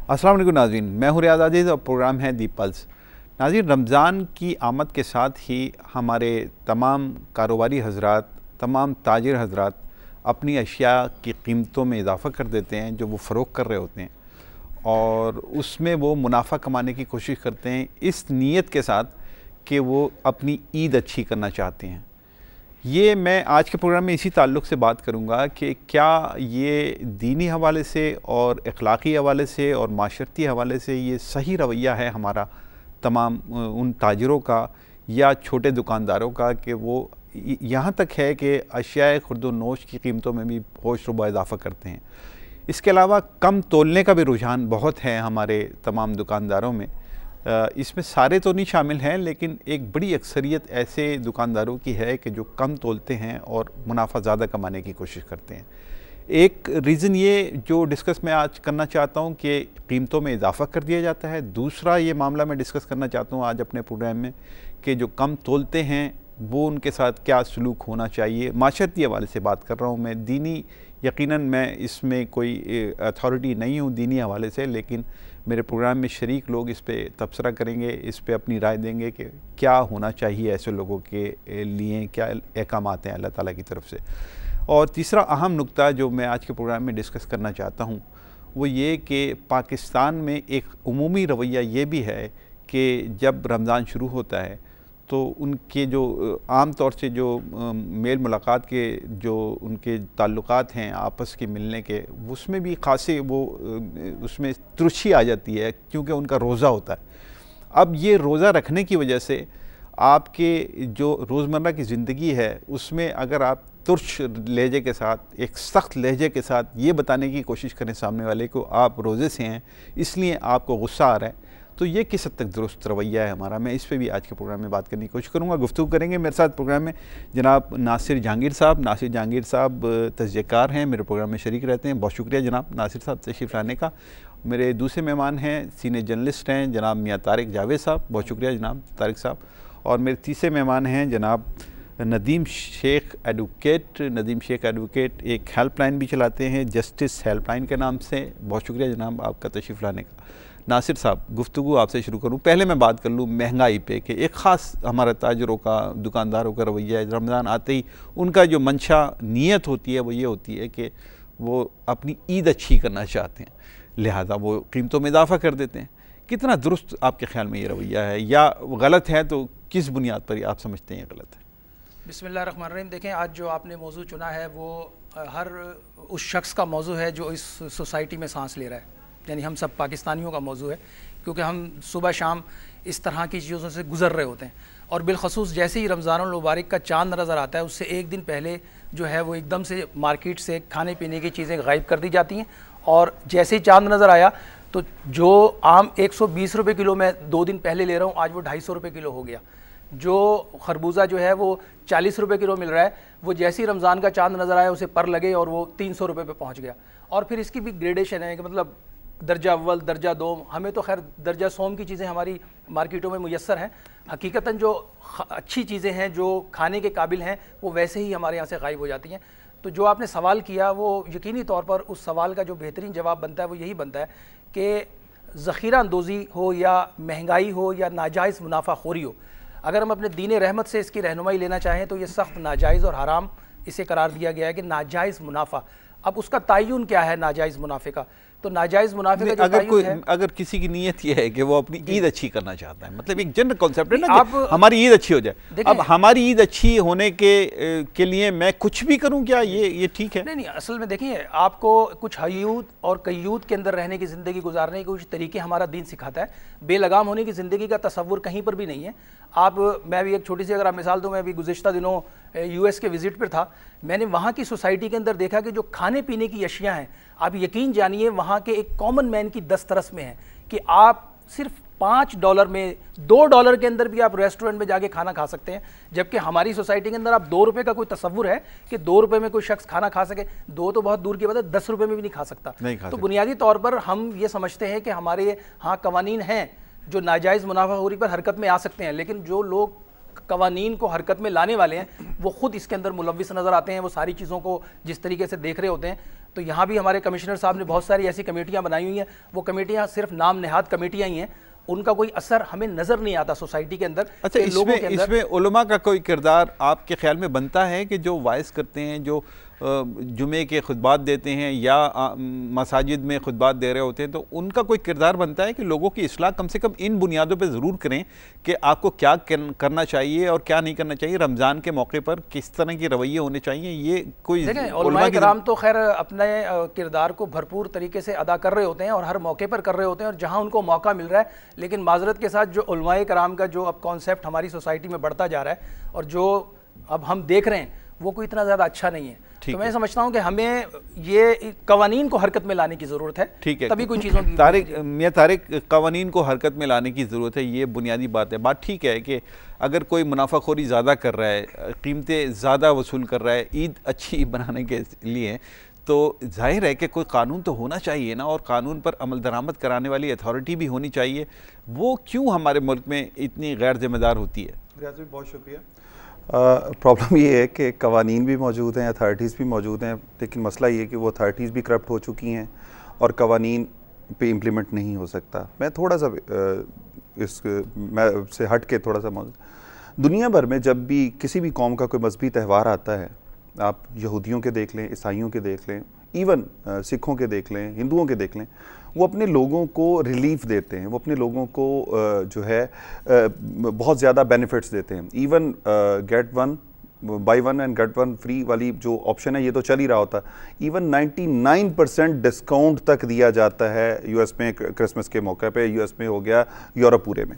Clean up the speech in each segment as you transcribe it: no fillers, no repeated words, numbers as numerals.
अस्सलाम वालेकुम नाज़रीन, मैं हूँ रियाज़ अज़ीज़ और प्रोग्राम है दी पल्स। नाज़रीन, रमज़ान की आमद के साथ ही हमारे तमाम कारोबारी हज़रात, तमाम ताजिर हज़रात अपनी अशिया की कीमतों में इजाफ़ा कर देते हैं जो वो फ़रोख्त कर रहे होते हैं, और उसमें वो मुनाफ़ा कमाने की कोशिश करते हैं इस नीयत के साथ कि वो अपनी ईद अच्छी करना चाहते हैं। ये मैं आज के प्रोग्राम में इसी ताल्लुक़ से बात करूँगा कि क्या ये दीनी हवाले से और अखलाक़ी हवाले से और माशरती हवाले से ये सही रवैया है हमारा तमाम उन ताजिरों का या छोटे दुकानदारों का कि वो यहाँ तक है कि अशियाए खुर्द व नोश की कीमतों में भी होश रुबा इजाफ़ा करते हैं। इसके अलावा कम तोलने का भी रुझान बहुत है हमारे तमाम दुकानदारों में। इसमें सारे तो नहीं शामिल हैं, लेकिन एक बड़ी अक्सरियत ऐसे दुकानदारों की है कि जो कम तोलते हैं और मुनाफा ज़्यादा कमाने की कोशिश करते हैं। एक रीज़न ये जो डिस्कस मैं आज करना चाहता हूँ कि कीमतों में इजाफ़ा कर दिया जाता है। दूसरा ये मामला मैं डिस्कस करना चाहता हूँ आज अपने प्रोग्राम में कि जो कम तोलते हैं वो उनके साथ क्या सलूक होना चाहिए। माशरती हवाले से बात कर रहा हूँ मैं, दीनी यकीनन मैं इसमें कोई अथॉरिटी नहीं हूँ दीनी हवाले से, लेकिन मेरे प्रोग्राम में शरीक लोग इस पे तबसरा करेंगे, इस पे अपनी राय देंगे कि क्या होना चाहिए ऐसे लोगों के लिए, क्या अहकामात हैं अल्लाह ताला की तरफ से। और तीसरा अहम नुक्ता जो मैं आज के प्रोग्राम में डिस्कस करना चाहता हूँ वो ये कि पाकिस्तान में एक उमूमी रवैया ये भी है कि जब रमज़ान शुरू होता है तो उनके जो आम तौर से जो मेल मुलाकात के जो उनके ताल्लुकात हैं आपस के मिलने के, उसमें भी ख़ासे वो उसमें तुरशी आ जाती है क्योंकि उनका रोज़ा होता है। अब ये रोज़ा रखने की वजह से आपके जो रोज़मर्रा की ज़िंदगी है उसमें अगर आप तुर्श लहजे के साथ, एक सख्त लहजे के साथ ये बताने की कोशिश करें सामने वाले को आप रोज़े से हैं इसलिए आपको गुस्सा आ रहा है, तो ये किस हद तक दुरुस्त रवैया है हमारा। मैं इस पे भी आज के प्रोग्राम में बात करने की कोशिश करूँगा। गुफ्तगू करेंगे मेरे साथ प्रोग्राम में जनाब नासिर जहांगीर साहब। नासिर जहांगीर साहब तजज़ियाकार हैं, मेरे प्रोग्राम में शरीक रहते हैं। बहुत शुक्रिया जनाब नासिर साहब तशरीफ़ लाने का। मेरे दूसरे मेहमान हैं, सीनियर जर्नलिस्ट हैं जनाब मियाँ तारिक जावेद साहब। बहुत शुक्रिया जनाब तारिक साहब। और मेरे तीसरे मेहमान हैं जनाब नदीम शेख एडवोकेट। नदीम शेख एडवोकेट एक हेल्पलाइन भी चलाते हैं जस्टिस हेल्पलाइन के नाम से। बहुत शुक्रिया जनाब आपका तशरीफ़ लाने का। नासिर साहब, गुफ्तगू आपसे शुरू करूं। पहले मैं बात कर लूं महंगाई पे कि एक ख़ास हमारा ताजरों का, दुकानदारों का रवैया है। रमज़ान आते ही उनका जो मंशा नीयत होती है वो ये होती है कि वो अपनी ईद अच्छी करना चाहते हैं, लिहाजा वो कीमतों में इजाफ़ा कर देते हैं। कितना दुरुस्त आपके ख्याल में ये रवैया है, या गलत है तो किस बुनियाद पर आप समझते हैं ये गलत है? बिस्मिल्लाहिर्रहमानिर्रहीम। देखें, आज जो आपने मौजू चुना है वो हर उस शख्स का मौजू है जो इस सोसाइटी में सांस ले रहा है, यानी हम सब पाकिस्तानियों का मौजू है, क्योंकि हम सुबह शाम इस तरह की चीज़ों से गुज़र रहे होते हैं। और बिलखसूस जैसे ही रमज़ानुल मुबारक का चाँद नज़र आता है उससे एक दिन पहले जो है वो एकदम से मार्केट से खाने पीने की चीज़ें गायब कर दी जाती हैं, और जैसे ही चाँद नज़र आया तो जो आम 120 रुपये किलो मैं 2 दिन पहले ले रहा हूँ आज वो 250 रुपये किलो हो गया। जो खरबूजा जो है वो 40 रुपये किलो मिल रहा है, वो जैसे ही रमज़ान का चाँद नज़र आया उसे पर लगे और वो 300 रुपये पे पहुँच गया। और फिर इसकी भी ग्रेडेशन है कि मतलब दर्जा अव्वल, दर्जा दो। हमें तो खैर दर्जा सोम की चीज़ें हमारी मार्केटों में मुयस्सर हैं। हकीकतन जो अच्छी चीज़ें हैं जो खाने के काबिल हैं वो वैसे ही हमारे यहाँ से गायब हो जाती हैं। तो जो आपने सवाल किया वो यकीनी तौर पर उस सवाल का जो बेहतरीन जवाब बनता है वो यही बनता है कि ज़ख़ीरा अंदोज़ी हो या महंगाई हो या नाजायज़ मुनाफाखोरी हो, अगर हम अपने दीन रहमत से इसकी रहनुमाई लेना चाहें तो ये सख्त नाजायज़ और हराम इसे करार दिया गया है कि नाजायज़ मुनाफा। अब उसका तयन क्या है नाजायज़ मुनाफे का? तो नाजायज़ मुनाफे का अगर किसी की नीयत ये है कि वो अपनी ईद अच्छी करना चाहता है, मतलब एक जनरल कॉन्सेप्ट है ना कि हमारी ईद अच्छी हो जाए। अब हमारी ईद अच्छी होने के लिए मैं कुछ भी करूं क्या ये ठीक है? नहीं, असल में देखिए, आपको कुछ हयूद और कयूद के अंदर रहने की ज़िंदगी गुजारने के कुछ तरीके हमारा दीन सिखाता है। बेलगाम होने की ज़िंदगी का तसव्वुर कहीं पर भी नहीं है। मैं भी एक छोटी सी अगर आप मिसाल दूँ, मैं भी गुज़िश्ता दिनों US के विज़िट पर था। मैंने वहाँ की सोसाइटी के अंदर देखा कि जो खाने पीने की अशिया हैं, आप यकीन जानिए वहाँ के एक कॉमन मैन की दस्तरस में है कि आप सिर्फ $5 में, $2 के अंदर भी आप रेस्टोरेंट में जाके खाना खा सकते हैं। जबकि हमारी सोसाइटी के अंदर आप $2 का कोई तसव्वुर है कि $2 में कोई शख्स खाना खा सके? 2 तो बहुत दूर की बात है, $10 में भी नहीं खा सकता। तो बुनियादी तौर पर हम ये समझते हैं कि हमारे यहाँ कवानीन हैं जो नाजायज़ मुनाफाखोरी पर हरकत में आ सकते हैं, लेकिन जो लोग कवानीन को हरकत में लाने वाले हैं वो खुद इसके अंदर मुलव्विस नज़र आते हैं। वो सारी चीज़ों को जिस तरीके से देख रहे होते हैं, तो यहाँ भी हमारे कमिश्नर साहब ने बहुत सारी ऐसी कमेटियाँ बनाई हुई हैं, वो कमेटियाँ सिर्फ नाम नेहाद कमेटियाँ ही हैं, उनका कोई असर हमें नज़र नहीं आता सोसाइटी के अंदर। अच्छा, इसमें उलमा का कोई किरदार आपके ख्याल में बनता है कि जो वाइस करते हैं, जो जुमे के खुतबात देते हैं या मसाजिद में खुतबात दे रहे होते हैं, तो उनका कोई किरदार बनता है कि लोगों की इस्लाह कम से कम इन बुनियादों पे ज़रूर करें कि आपको क्या करना चाहिए और क्या नहीं करना चाहिए, रमज़ान के मौके पर किस तरह के रवैये होने चाहिए? ये कोई उलमा किराम तो खैर अपने किरदार को भरपूर तरीके से अदा कर रहे होते हैं और हर मौके पर कर रहे होते हैं और जहाँ उनको मौका मिल रहा है, लेकिन माजरत के साथ जो उलमा किराम का जो अब कॉन्सेप्ट हमारी सोसाइटी में बढ़ता जा रहा है और जो अब हम देख रहे हैं वो कोई इतना ज़्यादा अच्छा नहीं है। तो मैं समझता हूं कि हमें ये कवानीन को हरकत में लाने की ज़रूरत है। ठीक है, तभी कोई चीज़ों की तारिक कवानीन को हरकत में लाने की ज़रूरत है, ये बुनियादी बात है। बात ठीक है कि अगर कोई मुनाफाखोरी ज़्यादा कर रहा है, कीमतें ज़्यादा वसूल कर रहा है ईद अच्छी बनाने के लिए, तो जाहिर है कि कोई कानून तो होना चाहिए ना, और कानून पर अमल दरामद कराने वाली अथॉरिटी भी होनी चाहिए। वो क्यों हमारे मुल्क में इतनी गैर जिम्मेदार होती है? रियाज भाई बहुत शुक्रिया। प्रॉब्लम ये है कि कवानीन भी मौजूद हैं, अथॉरिटीज़ भी मौजूद हैं, लेकिन मसला ये है कि वो अथॉरिटीज़ भी करप्ट हो चुकी हैं और कवानीन पे इम्प्लीमेंट नहीं हो सकता। मैं थोड़ा सा मैं से हट के थोड़ा सा दुनिया भर में जब भी किसी भी कौम का कोई मजहबी त्यौहार आता है, आप यहूदियों के देख लें, ईसाइयों के देख लें, इवन सिखों के देख लें, हिंदुओं के देख लें, वो अपने लोगों को रिलीफ देते हैं, वो अपने लोगों को जो है बहुत ज़्यादा बेनिफिट्स देते हैं। Even get one by one and get one free वाली जो ऑप्शन है ये तो चल ही रहा होता है। इवन 99% डिस्काउंट तक दिया जाता है यूएस में क्रिसमस के मौके पे, यूएस में हो गया, यूरोप पूरे में।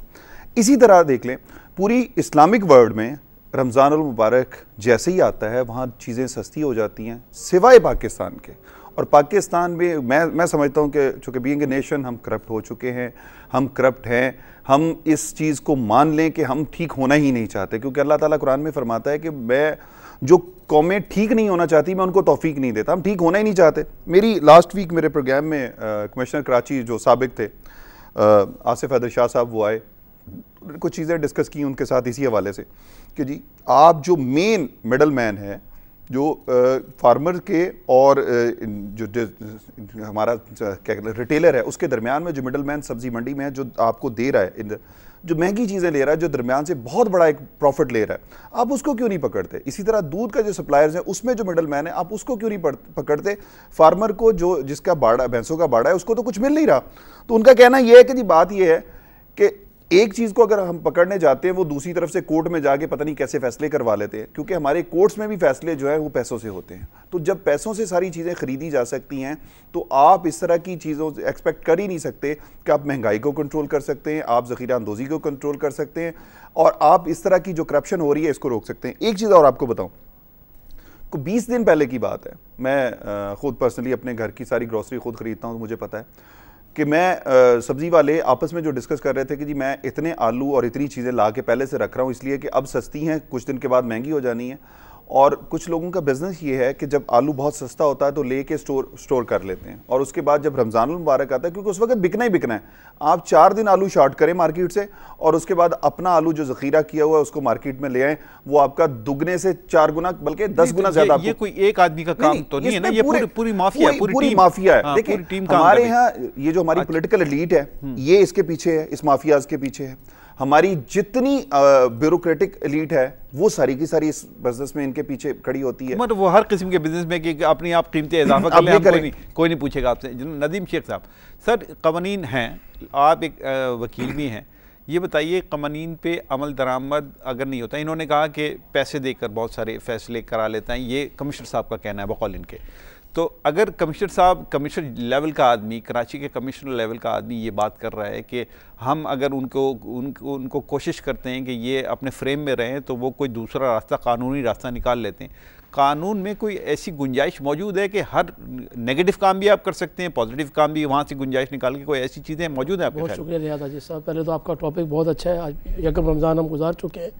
इसी तरह देख लें पूरी इस्लामिक वर्ल्ड में रमज़ान उल मुबारक जैसे ही आता है वहाँ चीज़ें सस्ती हो जाती हैं, सिवाय पाकिस्तान के। और पाकिस्तान में मैं समझता हूँ कि चूँकि बीइंग ए नेशन हम करप्ट हो चुके हैं, हम करप्ट हैं, हम इस चीज़ को मान लें कि हम ठीक होना ही नहीं चाहते, क्योंकि अल्लाह ताला कुरान में फरमाता है कि मैं जो कौमें ठीक नहीं होना चाहती मैं उनको तौफीक नहीं देता, हम ठीक होना ही नहीं चाहते। मेरी लास्ट वीक मेरे प्रोग्राम में कमिश्नर कराची जो साबिक थे आसिफ हैदर शाह साहब वो आए, कुछ चीज़ें डिस्कस की उनके साथ इसी हवाले से कि जी आप जो मेन मिडल मैन है जो फार्मर के और जो हमारा क्या रिटेलर है उसके दरमियान में जो मिडल मैन सब्जी मंडी में है जो आपको दे रहा है, जो महंगी चीज़ें ले रहा है, जो दरमियान से बहुत बड़ा एक प्रॉफिट ले रहा है, आप उसको क्यों नहीं पकड़ते? इसी तरह दूध का जो सप्लायर्स है उसमें जो मिडल मैन है आप उसको क्यों नहीं पकड़ते? फार्मर को जो जिसका बाड़ा भैंसों का बाड़ा है उसको तो कुछ मिल नहीं रहा। तो उनका कहना यह है कि जी बात यह है कि एक चीज़ को अगर हम पकड़ने जाते हैं वो दूसरी तरफ से कोर्ट में जाके पता नहीं कैसे फैसले करवा लेते हैं, क्योंकि हमारे कोर्ट्स में भी फैसले जो है वो पैसों से होते हैं। तो जब पैसों से सारी चीज़ें खरीदी जा सकती हैं तो आप इस तरह की चीज़ों से एक्सपेक्ट कर ही नहीं सकते कि आप महंगाई को कंट्रोल कर सकते हैं, आप ज़ख़ीरा अंदोज़ी को कंट्रोल कर सकते हैं और आप इस तरह की जो करप्शन हो रही है इसको रोक सकते हैं। एक चीज़ और आपको बताऊँ, 20 दिन पहले की बात है, मैं ख़ुद पर्सनली अपने घर की सारी ग्रॉसरी खुद ख़रीदता हूँ, तो मुझे पता है कि मैं सब्ज़ी वाले आपस में जो डिस्कस कर रहे थे कि जी मैं इतने आलू और इतनी चीज़ें ला के पहले से रख रहा हूँ इसलिए कि अब सस्ती हैं, कुछ दिन के बाद महंगी हो जानी है। और कुछ लोगों का बिजनेस ये है कि जब आलू बहुत सस्ता होता है तो लेके स्टोर कर लेते हैं, और उसके बाद जब रमज़ान मुबारक आता है, क्योंकि उस वक्त बिकना ही बिकना है, आप 4 दिन आलू शॉर्ट करें मार्केट से और उसके बाद अपना आलू जो ज़ख़ीरा किया हुआ है उसको मार्केट में ले आए, वो आपका दुगने से 4 गुना बल्कि 10 गुना ज़्यादा। ये कोई एक आदमी का काम तो नहीं है ना, ये पूरी माफिया है, पूरी माफिया है। देखिए हमारे यहाँ ये जो हमारी पॉलिटिकल एलीट है ये इसके पीछे है, इस माफियाज के पीछे है। हमारी जितनी ब्यूरोक्रेटिक एलीट है वो सारी की सारी इस बिजनेस में इनके पीछे खड़ी होती है। मतलब वो हर किस्म के बिजनेस में कि अपनी आप कीमतें इजाफा कर लें, कोई नहीं पूछेगा आपसे। नदीम शेख साहब, सर कवानीन हैं, आप एक वकील भी हैं, ये बताइए कवानीन पे अमल दरामद अगर नहीं होता, इन्होंने कहा कि पैसे देकर बहुत सारे फैसले करा लेते हैं, ये कमिश्नर साहब का कहना है बकौल इनके। तो अगर कमिश्नर साहब, कमिश्नर लेवल का आदमी, कराची के कमिश्नर लेवल का आदमी ये बात कर रहा है कि हम अगर उनको कोशिश करते हैं कि ये अपने फ्रेम में रहें तो वो कोई दूसरा रास्ता, कानूनी रास्ता निकाल लेते हैं, कानून में कोई ऐसी गुंजाइश मौजूद है कि हर नेगेटिव काम भी आप कर सकते हैं, पॉजिटिव काम भी वहाँ से गुंजाइश निकाल के, कोई ऐसी चीज़ें मौजूद हैं? बहुत शुक्रिया रियाज अजीज साहब, पहले तो आपका टॉपिक बहुत अच्छा है। आज यकम रमज़ान हम गुजार चुके हैं,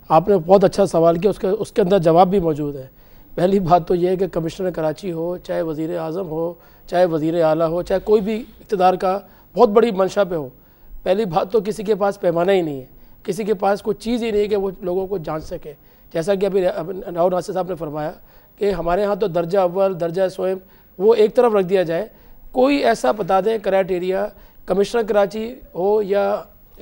आपने बहुत अच्छा सवाल किया, उसके अंदर जवाब भी मौजूद है। पहली बात तो ये है कि कमिश्नर कराची हो, चाहे वज़ीर आज़म हो, चाहे वज़ीर आला हो, चाहे कोई भी इक़्तिदार का बहुत बड़ी मंशा पे हो, पहली बात तो किसी के पास पैमाना ही नहीं है, किसी के पास कोई चीज़ ही नहीं है कि वो लोगों को जान सके। जैसा कि अभी राव नासिर साहब ने फरमाया कि हमारे यहाँ तो दर्जा अव्वल, दर्जा स्वयं वो एक तरफ रख दिया जाए। कोई ऐसा बता दें क्राइटेरिया, कमिश्नर कराची हो या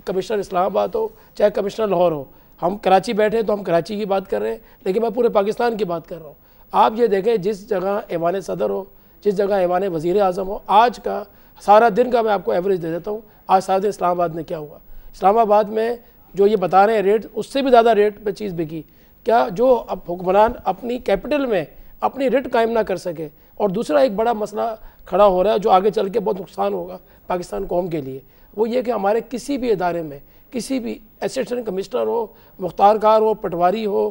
कमिश्नर इस्लामाबाद हो, चाहे कमिश्नर लाहौर हो, हम कराची बैठे तो हम कराची की बात कर रहे हैं, लेकिन मैं पूरे पाकिस्तान की बात कर रहा हूँ। आप ये देखें, जिस जगह ऐवान सदर हो, जिस जगह ऐवान वज़ीर आज़म हो, आज का सारा दिन का मैं आपको एवरेज दे देता हूँ। आज सारा दिन इस्लामाबाद में क्या हुआ, इस्लामाबाद में जो ये बता रहे हैं रेट, उससे भी ज़्यादा रेट पे चीज़ बिकी। क्या जो अब हुक्मरान अपनी कैपिटल में अपनी रेट कायम ना कर सके। और दूसरा एक बड़ा मसला खड़ा हो रहा है जो आगे चल के बहुत नुकसान होगा पाकिस्तान कौम के लिए, वो ये कि हमारे किसी भी इदारे में किसी भी असिस्टेंट कमिश्नर हो, मुख्तारकार हो, पटवारी हो,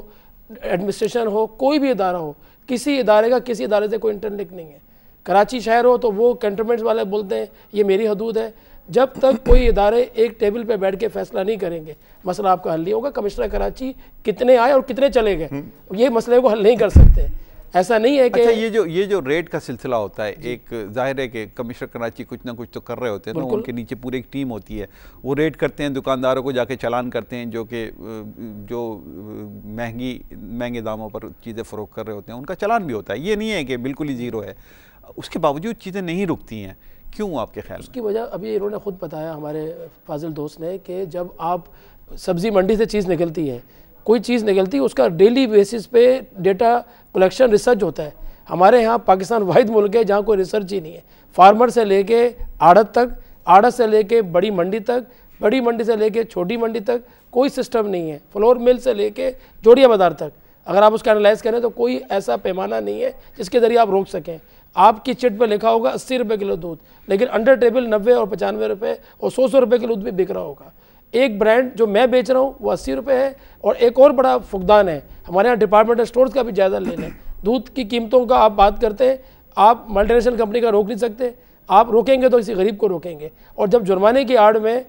एडमिनिस्ट्रेशन हो, कोई भी इदारा हो, किसी इदारे का किसी इदारे से कोई इंटरलिंक नहीं है। कराची शहर हो तो वो कैंटोनमेंट्स वाले बोलते हैं ये मेरी हदूद है। जब तक कोई इदारे एक टेबल पे बैठ के फैसला नहीं करेंगे, मसला आपका हल नहीं होगा। कमिश्नर कराची कितने आए और कितने चले गए, ये मसले को हल नहीं कर सकते। ऐसा नहीं है कि अच्छा, ये जो रेट का सिलसिला होता है, एक जाहिर है कि कमिश्नर कराची कुछ ना कुछ तो कर रहे होते हैं ना, उनके नीचे पूरी एक टीम होती है, वो रेट करते हैं, दुकानदारों को जाके चालान करते हैं जो महंगे दामों पर चीज़ें फ़रोख्त कर रहे होते हैं, उनका चालान भी होता है। ये नहीं है कि बिल्कुल ही ज़ीरो है, उसके बावजूद चीज़ें नहीं रुकती हैं। क्यों आपके ख्याल? उसकी वजह अभी इन्होंने खुद बताया हमारे फाजिल दोस्त ने कि जब आप सब्ज़ी मंडी से चीज़ निकलती है, कोई चीज़ निकलती है, उसका डेली बेसिस पे डेटा कलेक्शन रिसर्च होता है। हमारे यहाँ पाकिस्तान वाहिद मुल्क है जहाँ कोई रिसर्च ही नहीं है। फार्मर से लेके आड़त तक, आड़त से लेके बड़ी मंडी तक, बड़ी मंडी से लेके छोटी मंडी तक कोई सिस्टम नहीं है। फ्लोर मिल से लेके जोड़िया बाज़ार तक अगर आप उसका एनालाइज करें तो कोई ऐसा पैमाना नहीं है जिसके ज़रिए आप रोक सकें। आपकी चिट पे लिखा होगा 80 रुपये किलो दूध, लेकिन अंडर टेबल 90 और 95 रुपये और 100 रुपये किलो दूध भी बिक रहा होगा। एक ब्रांड जो मैं बेच रहा हूँ वो 80 रुपये है। और एक और बड़ा फुकदान है, हमारे यहाँ डिपार्टमेंटल स्टोर्स का भी जायज़ा ले लें। दूध की कीमतों का आप बात करते हैं, आप मल्टीनेशनल कंपनी का रोक नहीं सकते, आप रोकेंगे तो किसी गरीब को रोकेंगे। और जब जुर्माने की आड़ में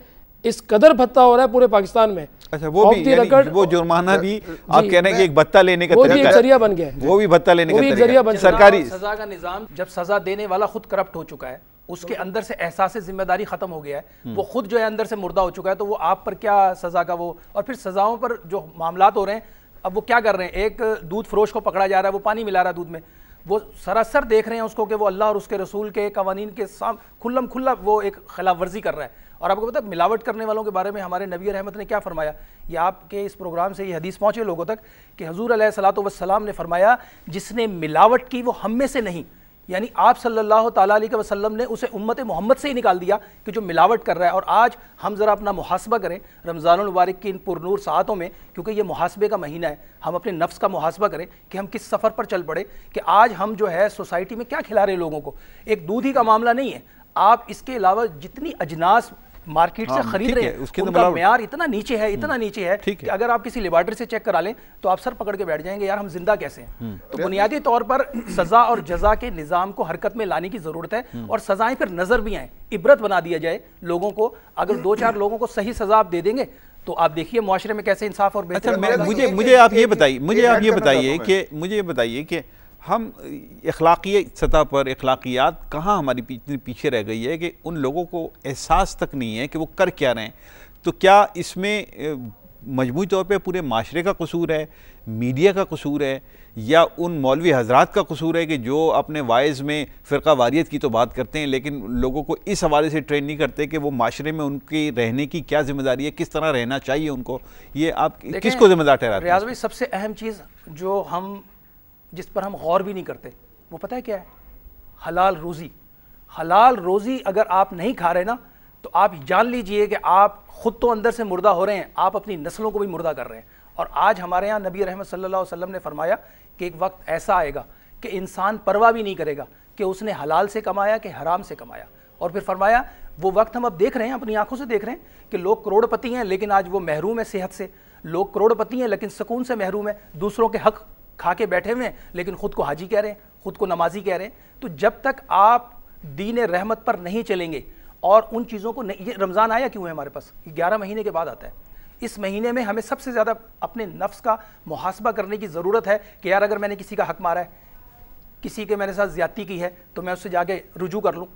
इस कदर भत्ता हो रहा है पूरे पाकिस्तान में, अच्छा वो भी वो जुर्माना भी आप कह रहे हैं कि एक भत्ता लेने का तरीका, वो भी एक जरिया बन गया, वो भी भत्ता लेने का जरिया बन। सरकारी सजा का निजाम, जब सजा देने वाला खुद करप्ट हो चुका है, उसके अंदर से एहसास जिम्मेदारी खत्म हो गया है, वो खुद जो है अंदर से मुर्दा हो चुका है, तो वो आप पर क्या सजा का वो। और फिर सजाओं पर जो मामलात हो रहे हैं, अब वो क्या कर रहे हैं, एक दूध फरोश को पकड़ा जा रहा है, वो पानी मिला रहा है दूध में, वो सरासर देख रहे हैं उसको कि वो अल्लाह और उसके रसूल के कवानीन के सामने खुल्ला वो एक खिलाफ वर्जी कर रहा है। और आपको पता है मिलावट करने वालों के बारे में हमारे नबी रहमत ने क्या फरमाया, ये आपके इस प्रोग्राम से ये हदीस पहुंचे लोगों तक कि हुजूर अलैहिस्सलातु वस्सलाम ने फरमाया जिसने मिलावट की वो हम में से नहीं, यानी आप सल्लल्लाहु ताला अलैहि वसल्लम ने उसे उम्मत मोहम्मद से ही निकाल दिया कि जो मिलावट कर रहा है। और आज हम ज़रा अपना मुहासबा करें रमज़ानुल मुबारक की इन पुरनूर सातों में, क्योंकि ये मुहासबे का महीना है, हम अपने नफ्स का मुहासबा करें कि हम किस सफ़र पर चल पड़े, कि आज हम जो है सोसाइटी में क्या खिला रहे लोगों को। एक दूध ही का मामला नहीं है, आप इसके अलावा जितनी अजनास मार्केट से खरीद रहे हैं उनका म्यार इतना नीचे है, इतना नीचे है कि अगर आप किसी लेबॉरेटरी से चेक करा लें तो आप सर पकड़ के बैठ जाएंगे, यार हम जिंदा कैसे हैं। तो बुनियादी तौर पर सजा और जजा के निज़ाम को हरकत में लाने की ज़रूरत है, और सजाएं फिर नज़र भी आएँ, इबरत बना दिया जाए लोगों को। अगर 2-4 लोगों को सही सजा आप दे देंगे तो आप देखिए मुआशरे में कैसे इंसाफ और बेहतर। मुझे आप ये बताइए कि हम अखलाकी सतह पर अखलाकियात कहाँ हमारी पीछे रह गई है कि उन लोगों को एहसास तक नहीं है कि वो कर क्या रहे हैं। तो क्या इसमें मजमूई तौर पे पूरे माशरे का कसूर है, मीडिया का कसूर है, या उन मौलवी हजरात का कसूर है कि जो अपने वाइज में फ़िरका वारियत की तो बात करते हैं लेकिन लोगों को इस हवाले से ट्रेन नहीं करते कि वो माशरे में उनकी रहने की क्या जिम्मेदारी है, किस तरह रहना चाहिए उनको। ये आप किसको जिम्मेदार ठहराते हैं? रियाज भाई, सबसे अहम चीज़ जो हम जिस पर हम गौर भी नहीं करते वो पता है क्या है? हलाल रोज़ी। हलाल रोज़ी अगर आप नहीं खा रहे ना तो आप जान लीजिए कि आप खुद तो अंदर से मुर्दा हो रहे हैं, आप अपनी नस्लों को भी मुर्दा कर रहे हैं। और आज हमारे यहाँ नबी रहमत सल्लल्लाहु अलैहि वसल्लम ने फरमाया कि एक वक्त ऐसा आएगा कि इंसान परवाह भी नहीं करेगा कि उसने हलाल से कमाया कि हराम से कमाया। और फिर फरमाया वो वक्त हम अब देख रहे हैं, अपनी आंखों से देख रहे हैं कि लोग करोड़पति हैं लेकिन आज वो महरूम है सेहत से, लोग करोड़पति हैं लेकिन सुकून से महरूम है, दूसरों के हक खा के बैठे हुए हैं लेकिन खुद को हाजी कह रहे हैं, खुद को नमाजी कह रहे हैं। तो जब तक आप दीन रहमत पर नहीं चलेंगे और उन चीज़ों को नहीं, ये रमज़ान आया क्यों है हमारे पास? 11 महीने के बाद आता है। इस महीने में हमें सबसे ज़्यादा अपने नफ्स का मुहासबा करने की ज़रूरत है कि यार अगर मैंने किसी का हक मारा है, किसी के मेरे साथ ज़्यादती की है, तो मैं उससे जाके रुजू कर लूँ,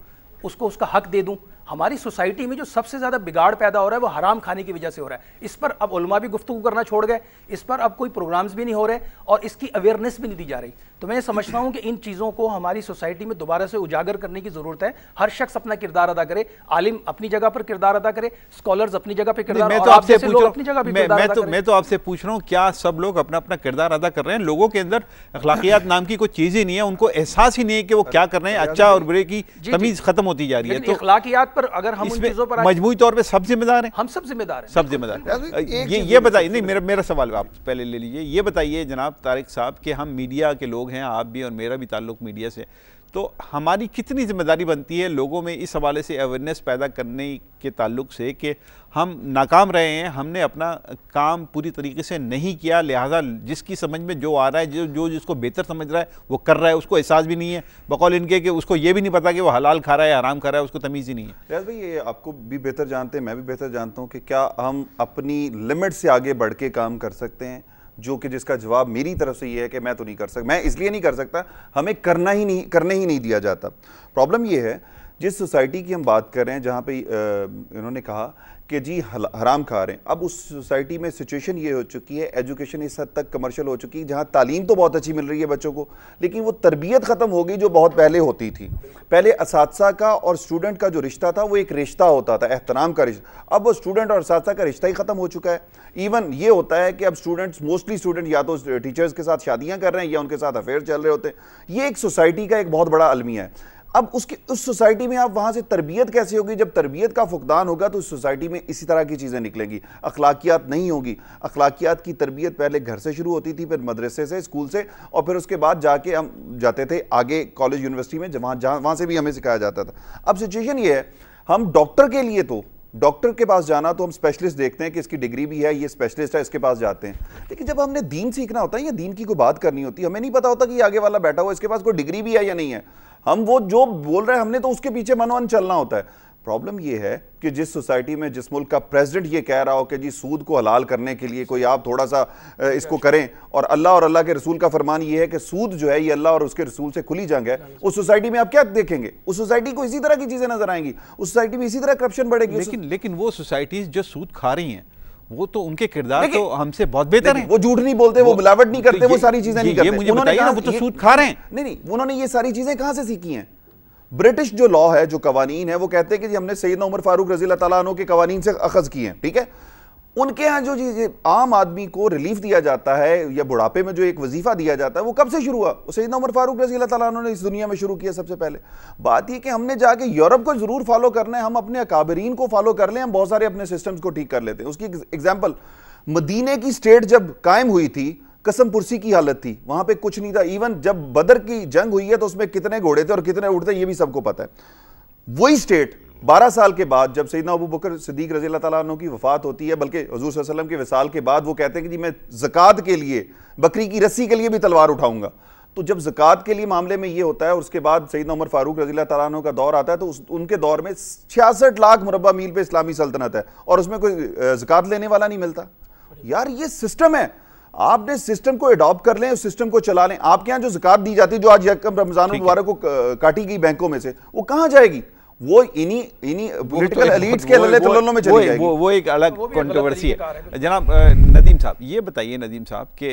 उसको उसका हक दे दूँ, हमारी सोसाइटी में जो सबसे ज़्यादा बिगाड़ पैदा हो रहा है वो हराम खाने की वजह से हो रहा है। इस पर अब उलमा भी गुफ्तगू करना छोड़ गए, इस पर अब कोई प्रोग्राम्स भी नहीं हो रहे और इसकी अवेयरनेस भी नहीं दी जा रही। तो मैं समझता हूँ कि इन चीज़ों को हमारी सोसाइटी में दोबारा से उजागर करने की ज़रूरत है। हर शख्स अपना किरदार अदा करे, आलिम अपनी जगह पर किरदार अदा करे, स्कॉलर्स अपनी जगह पर किरदार, मैं और तो आप आपसे जैसे पूछ लोग रहा अपनी जगह पर हूँ, किरदार अदा करें। मैं तो आपसे पूछ रहा हूँ, क्या सब लोग अपना अपना किरदार अदा कर रहे हैं? लोगों के अंदर अखलाकियात नाम की कोई चीज़ ही नहीं है, उनको एहसास ही नहीं है कि वो क्या कर रहे हैं। अच्छा और बुरे की तमीज़ खत्म होती जा रही है। तो अखलाकियात पर अगर हम उन चीज़ों पर मजमूई तौर पे सब जिम्मेदार हैं, हम सब जिम्मेदार हैं, सब जिम्मेदार। ये बताइए, नहीं मेरा सवाल आप पहले ले लीजिए। ये बताइए जनाब तारिक साहब कि हम मीडिया के लोग हैं, आप भी और मेरा भी ताल्लुक मीडिया से, तो हमारी कितनी जिम्मेदारी बनती है लोगों में इस हवाले से अवेयरनेस पैदा करने के ताल्लुक से कि हम नाकाम रहे हैं, हमने अपना काम पूरी तरीके से नहीं किया, लिहाजा जिसकी समझ में जो आ रहा है, जो जिसको बेहतर समझ रहा है वो कर रहा है, उसको एहसास भी नहीं है बकौल इनके कि उसको ये भी नहीं पता कि वो हलाल खा रहा है हराम खा रहा है, उसको तमीज़ ही नहीं है। रियाज भाई, ये आपको भी बेहतर जानते हैं, मैं भी बेहतर जानता हूँ कि क्या हम अपनी लिमिट से आगे बढ़ के काम कर सकते हैं, जो कि जिसका जवाब मेरी तरफ से ये है कि मैं तो नहीं कर सकता। मैं इसलिए नहीं कर सकता, हमें करने ही नहीं दिया जाता। प्रॉब्लम ये है, जिस सोसाइटी की हम बात कर रहे हैं जहाँ पे इन्होंने कहा कि जी हराम खा रहे हैं, अब उस सोसाइटी में सिचुएशन ये हो चुकी है, एजुकेशन इस हद तक कमर्शियल हो चुकी है, जहाँ तालीम तो बहुत अच्छी मिल रही है बच्चों को, लेकिन वो तरबियत ख़त्म हो गई जो बहुत पहले होती थी। पहले असातिज़ा का और स्टूडेंट का जो रिश्ता था वो एक रिश्ता होता था, एहतराम का रिश्ता। अब वो स्टूडेंट और असातिज़ा का रिश्ता ही ख़त्म हो चुका है। इवन ये होता है कि अब मोस्टली स्टूडेंट या तो टीचर्स के साथ शादियाँ कर रहे हैं या उनके साथ अफेयर चल रहे होते हैं। ये एक सोसाइटी का एक बहुत बड़ा अलमिया है। अब उस सोसाइटी में आप वहां से तरबियत कैसे होगी? जब तरबियत का फुकदान होगा तो उस सोसाइटी में इसी तरह की चीज़ें निकलेंगी, अखलाकियात नहीं होगी। अखलाकियात की तरबियत पहले घर से शुरू होती थी, फिर मदरसे से, स्कूल से, और फिर उसके बाद जाके हम जाते थे आगे कॉलेज यूनिवर्सिटी में, वहाँ से भी हमें सिखाया जाता था। अब सिचुएशन ये है, हम डॉक्टर के लिए तो डॉक्टर के पास जाना तो हम स्पेशलिस्ट देखते हैं कि इसकी डिग्री भी है, ये स्पेशलिस्ट है, इसके पास जाते हैं। लेकिन जब हमने दीन सीखना होता है या दीन की कोई बात करनी होती है, हमें नहीं पता होता कि आगे वाला बैठा हुआ इसके पास कोई डिग्री भी है या नहीं है। हम वो जो बोल रहे हैं हमने तो उसके पीछे मनोन चलना होता है। प्रॉब्लम ये है कि जिस सोसाइटी में जिस मुल्क का प्रेसिडेंट ये कह रहा हो कि जी सूद को हलाल करने के लिए कोई आप थोड़ा सा इसको करें, और अल्लाह के रसूल का फरमान ये है कि सूद जो है ये अल्लाह और उसके रसूल से खुली जंग है, उस सोसाइटी में आप क्या देखेंगे? उस सोसाइटी को इसी तरह की चीजें नजर आएंगी, उस सोसाइटी में इसी तरह करप्शन बढ़ेगी। लेकिन वो सोसाइटीज जो सूद खा रही हैं वो तो उनके किरदार तो हमसे बहुत बेहतर हैं। वो झूठ नहीं बोलते, वो मिलावट नहीं करते, वो सारी चीजें नहीं करते। मुझे बताइए ना, वो तो सूद खा रहे हैं। नहीं, उन्होंने ये सारी चीजें कहां से सीखी हैं? ब्रिटिश जो लॉ है, जो कवानीन है, वो कहते हैं कि जी हमने सैयदना उमर फारूक रज़ी अल्लाह तआला अन्हु के कवानीन से अखज़ किए हैं, ठीक है। उनके यहाँ जो चीज़ आम आदमी को रिलीफ दिया जाता है या बुढ़ापे में जो एक वजीफा दिया जाता है, वो कब से शुरू हुआ? सैयदना उमर फारूक रज़ी अल्लाह तआला अन्हु ने इस दुनिया में शुरू किया सबसे पहले। बात ये कि हमने जाके यूरोप को जरूर फॉलो करना है, हम अपने अकाबरीन को फॉलो कर लें, हम बहुत सारे अपने सिस्टम्स को ठीक कर लेते हैं। उसकी एग्जाम्पल, मदीने की स्टेट जब कायम हुई थी, कसम पुरसी की हालत थी, वहां पे कुछ नहीं था। इवन जब बदर की जंग हुई है तो उसमें कितने घोड़े थे और कितने ऊँट थे ये भी सबको पता है। वही स्टेट 12 साल के बाद जब सैयदना अबू बकर सिद्दीक रज़ी अल्लाह तआला अन्हु की वफात होती है, बल्कि हुज़ूर सल्लल्लाहु अलैहि वसल्लम के विसाल के बाद वो कहते हैं कि जी मैं ज़कात के लिए, बकरी की रस्सी के लिए भी तलवार उठाऊंगा। तो जब ज़कात के लिए मामले में ये होता है और उसके बाद सैयदना उमर फारूक रज़ी अल्लाह तआला अन्हु का दौर आता है, तो उनके दौर में 66 लाख मुरब्बा मील पे इस्लामी सल्तनत है और उसमें कोई ज़कात लेने वाला नहीं मिलता। यार ये सिस्टम है, आपने सिस्टम को अडॉप्ट कर लें, उस सिस्टम को चला लें। आपके यहाँ जो ज़कात दी जाती है, जो आज यकम रमजान मुबारक को काटी गई बैंकों में से, वो कहाँ जाएगी? वो इन्हीं पॉलिटिकल एलिट्स के लल्ले तुल्लों में चली जाएगी। वो एक अलग कंट्रोवर्सी है। जनाब नदीम साहब, ये बताइए नदीम साहब कि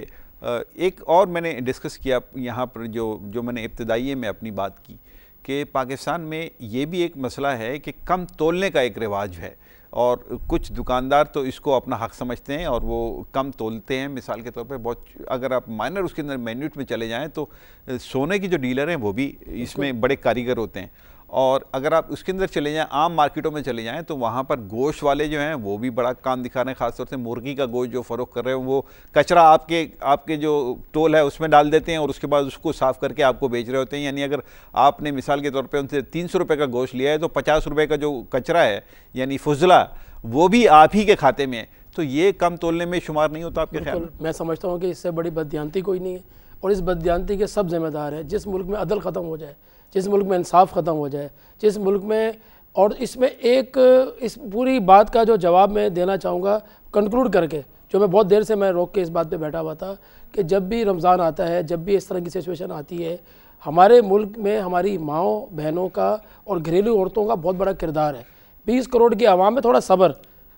एक और मैंने डिस्कस किया यहाँ पर, जो मैंने इब्तदाई में अपनी बात की कि पाकिस्तान में ये भी एक मसला है कि कम तोलने का एक रिवाज है और कुछ दुकानदार तो इसको अपना हक समझते हैं और वो कम तोलते हैं। मिसाल के तौर पे बहुत, अगर आप माइनर उसके अंदर मिनट में चले जाएं तो सोने की जो डीलर हैं वो भी इसमें बड़े कारीगर होते हैं, और अगर आप उसके अंदर चले जाएं, आम मार्केटों में चले जाएं, तो वहाँ पर गोश्त वाले जो हैं वो भी बड़ा काम दिखा रहे हैं। ख़ासतौर से मुर्गी का गोश्त जो फ़रोख्त कर रहे हैं, वो कचरा आपके जो टोल है उसमें डाल देते हैं और उसके बाद उसको साफ़ करके आपको बेच रहे होते हैं। यानी अगर आपने मिसाल के तौर पे उनसे 300 रुपये का गोश्त लिया है तो 50 रुपये का जो कचरा है यानी फुजला, वो भी आप ही के खाते में है। तो ये कम तोलने में शुमार नहीं होता आपके ख्याल में? मैं समझता हूँ कि इससे बड़ी बददियानती कोई नहीं है और इस बददियानती के सब जिम्मेदार हैं। जिस मुल्क में अदल ख़त्म हो जाए, जिस मुल्क में इंसाफ ख़त्म हो जाए, जिस मुल्क में, और इसमें इस पूरी बात का जो जवाब मैं देना चाहूँगा कंक्लूड करके, जो मैं बहुत देर से मैं रोक के इस बात पे बैठा हुआ था कि जब भी रमज़ान आता है, जब भी इस तरह की सिचुएशन आती है, हमारे मुल्क में हमारी माओं बहनों का और घरेलू औरतों का बहुत बड़ा किरदार है। 20 करोड़ की आवाम में थोड़ा सब्र,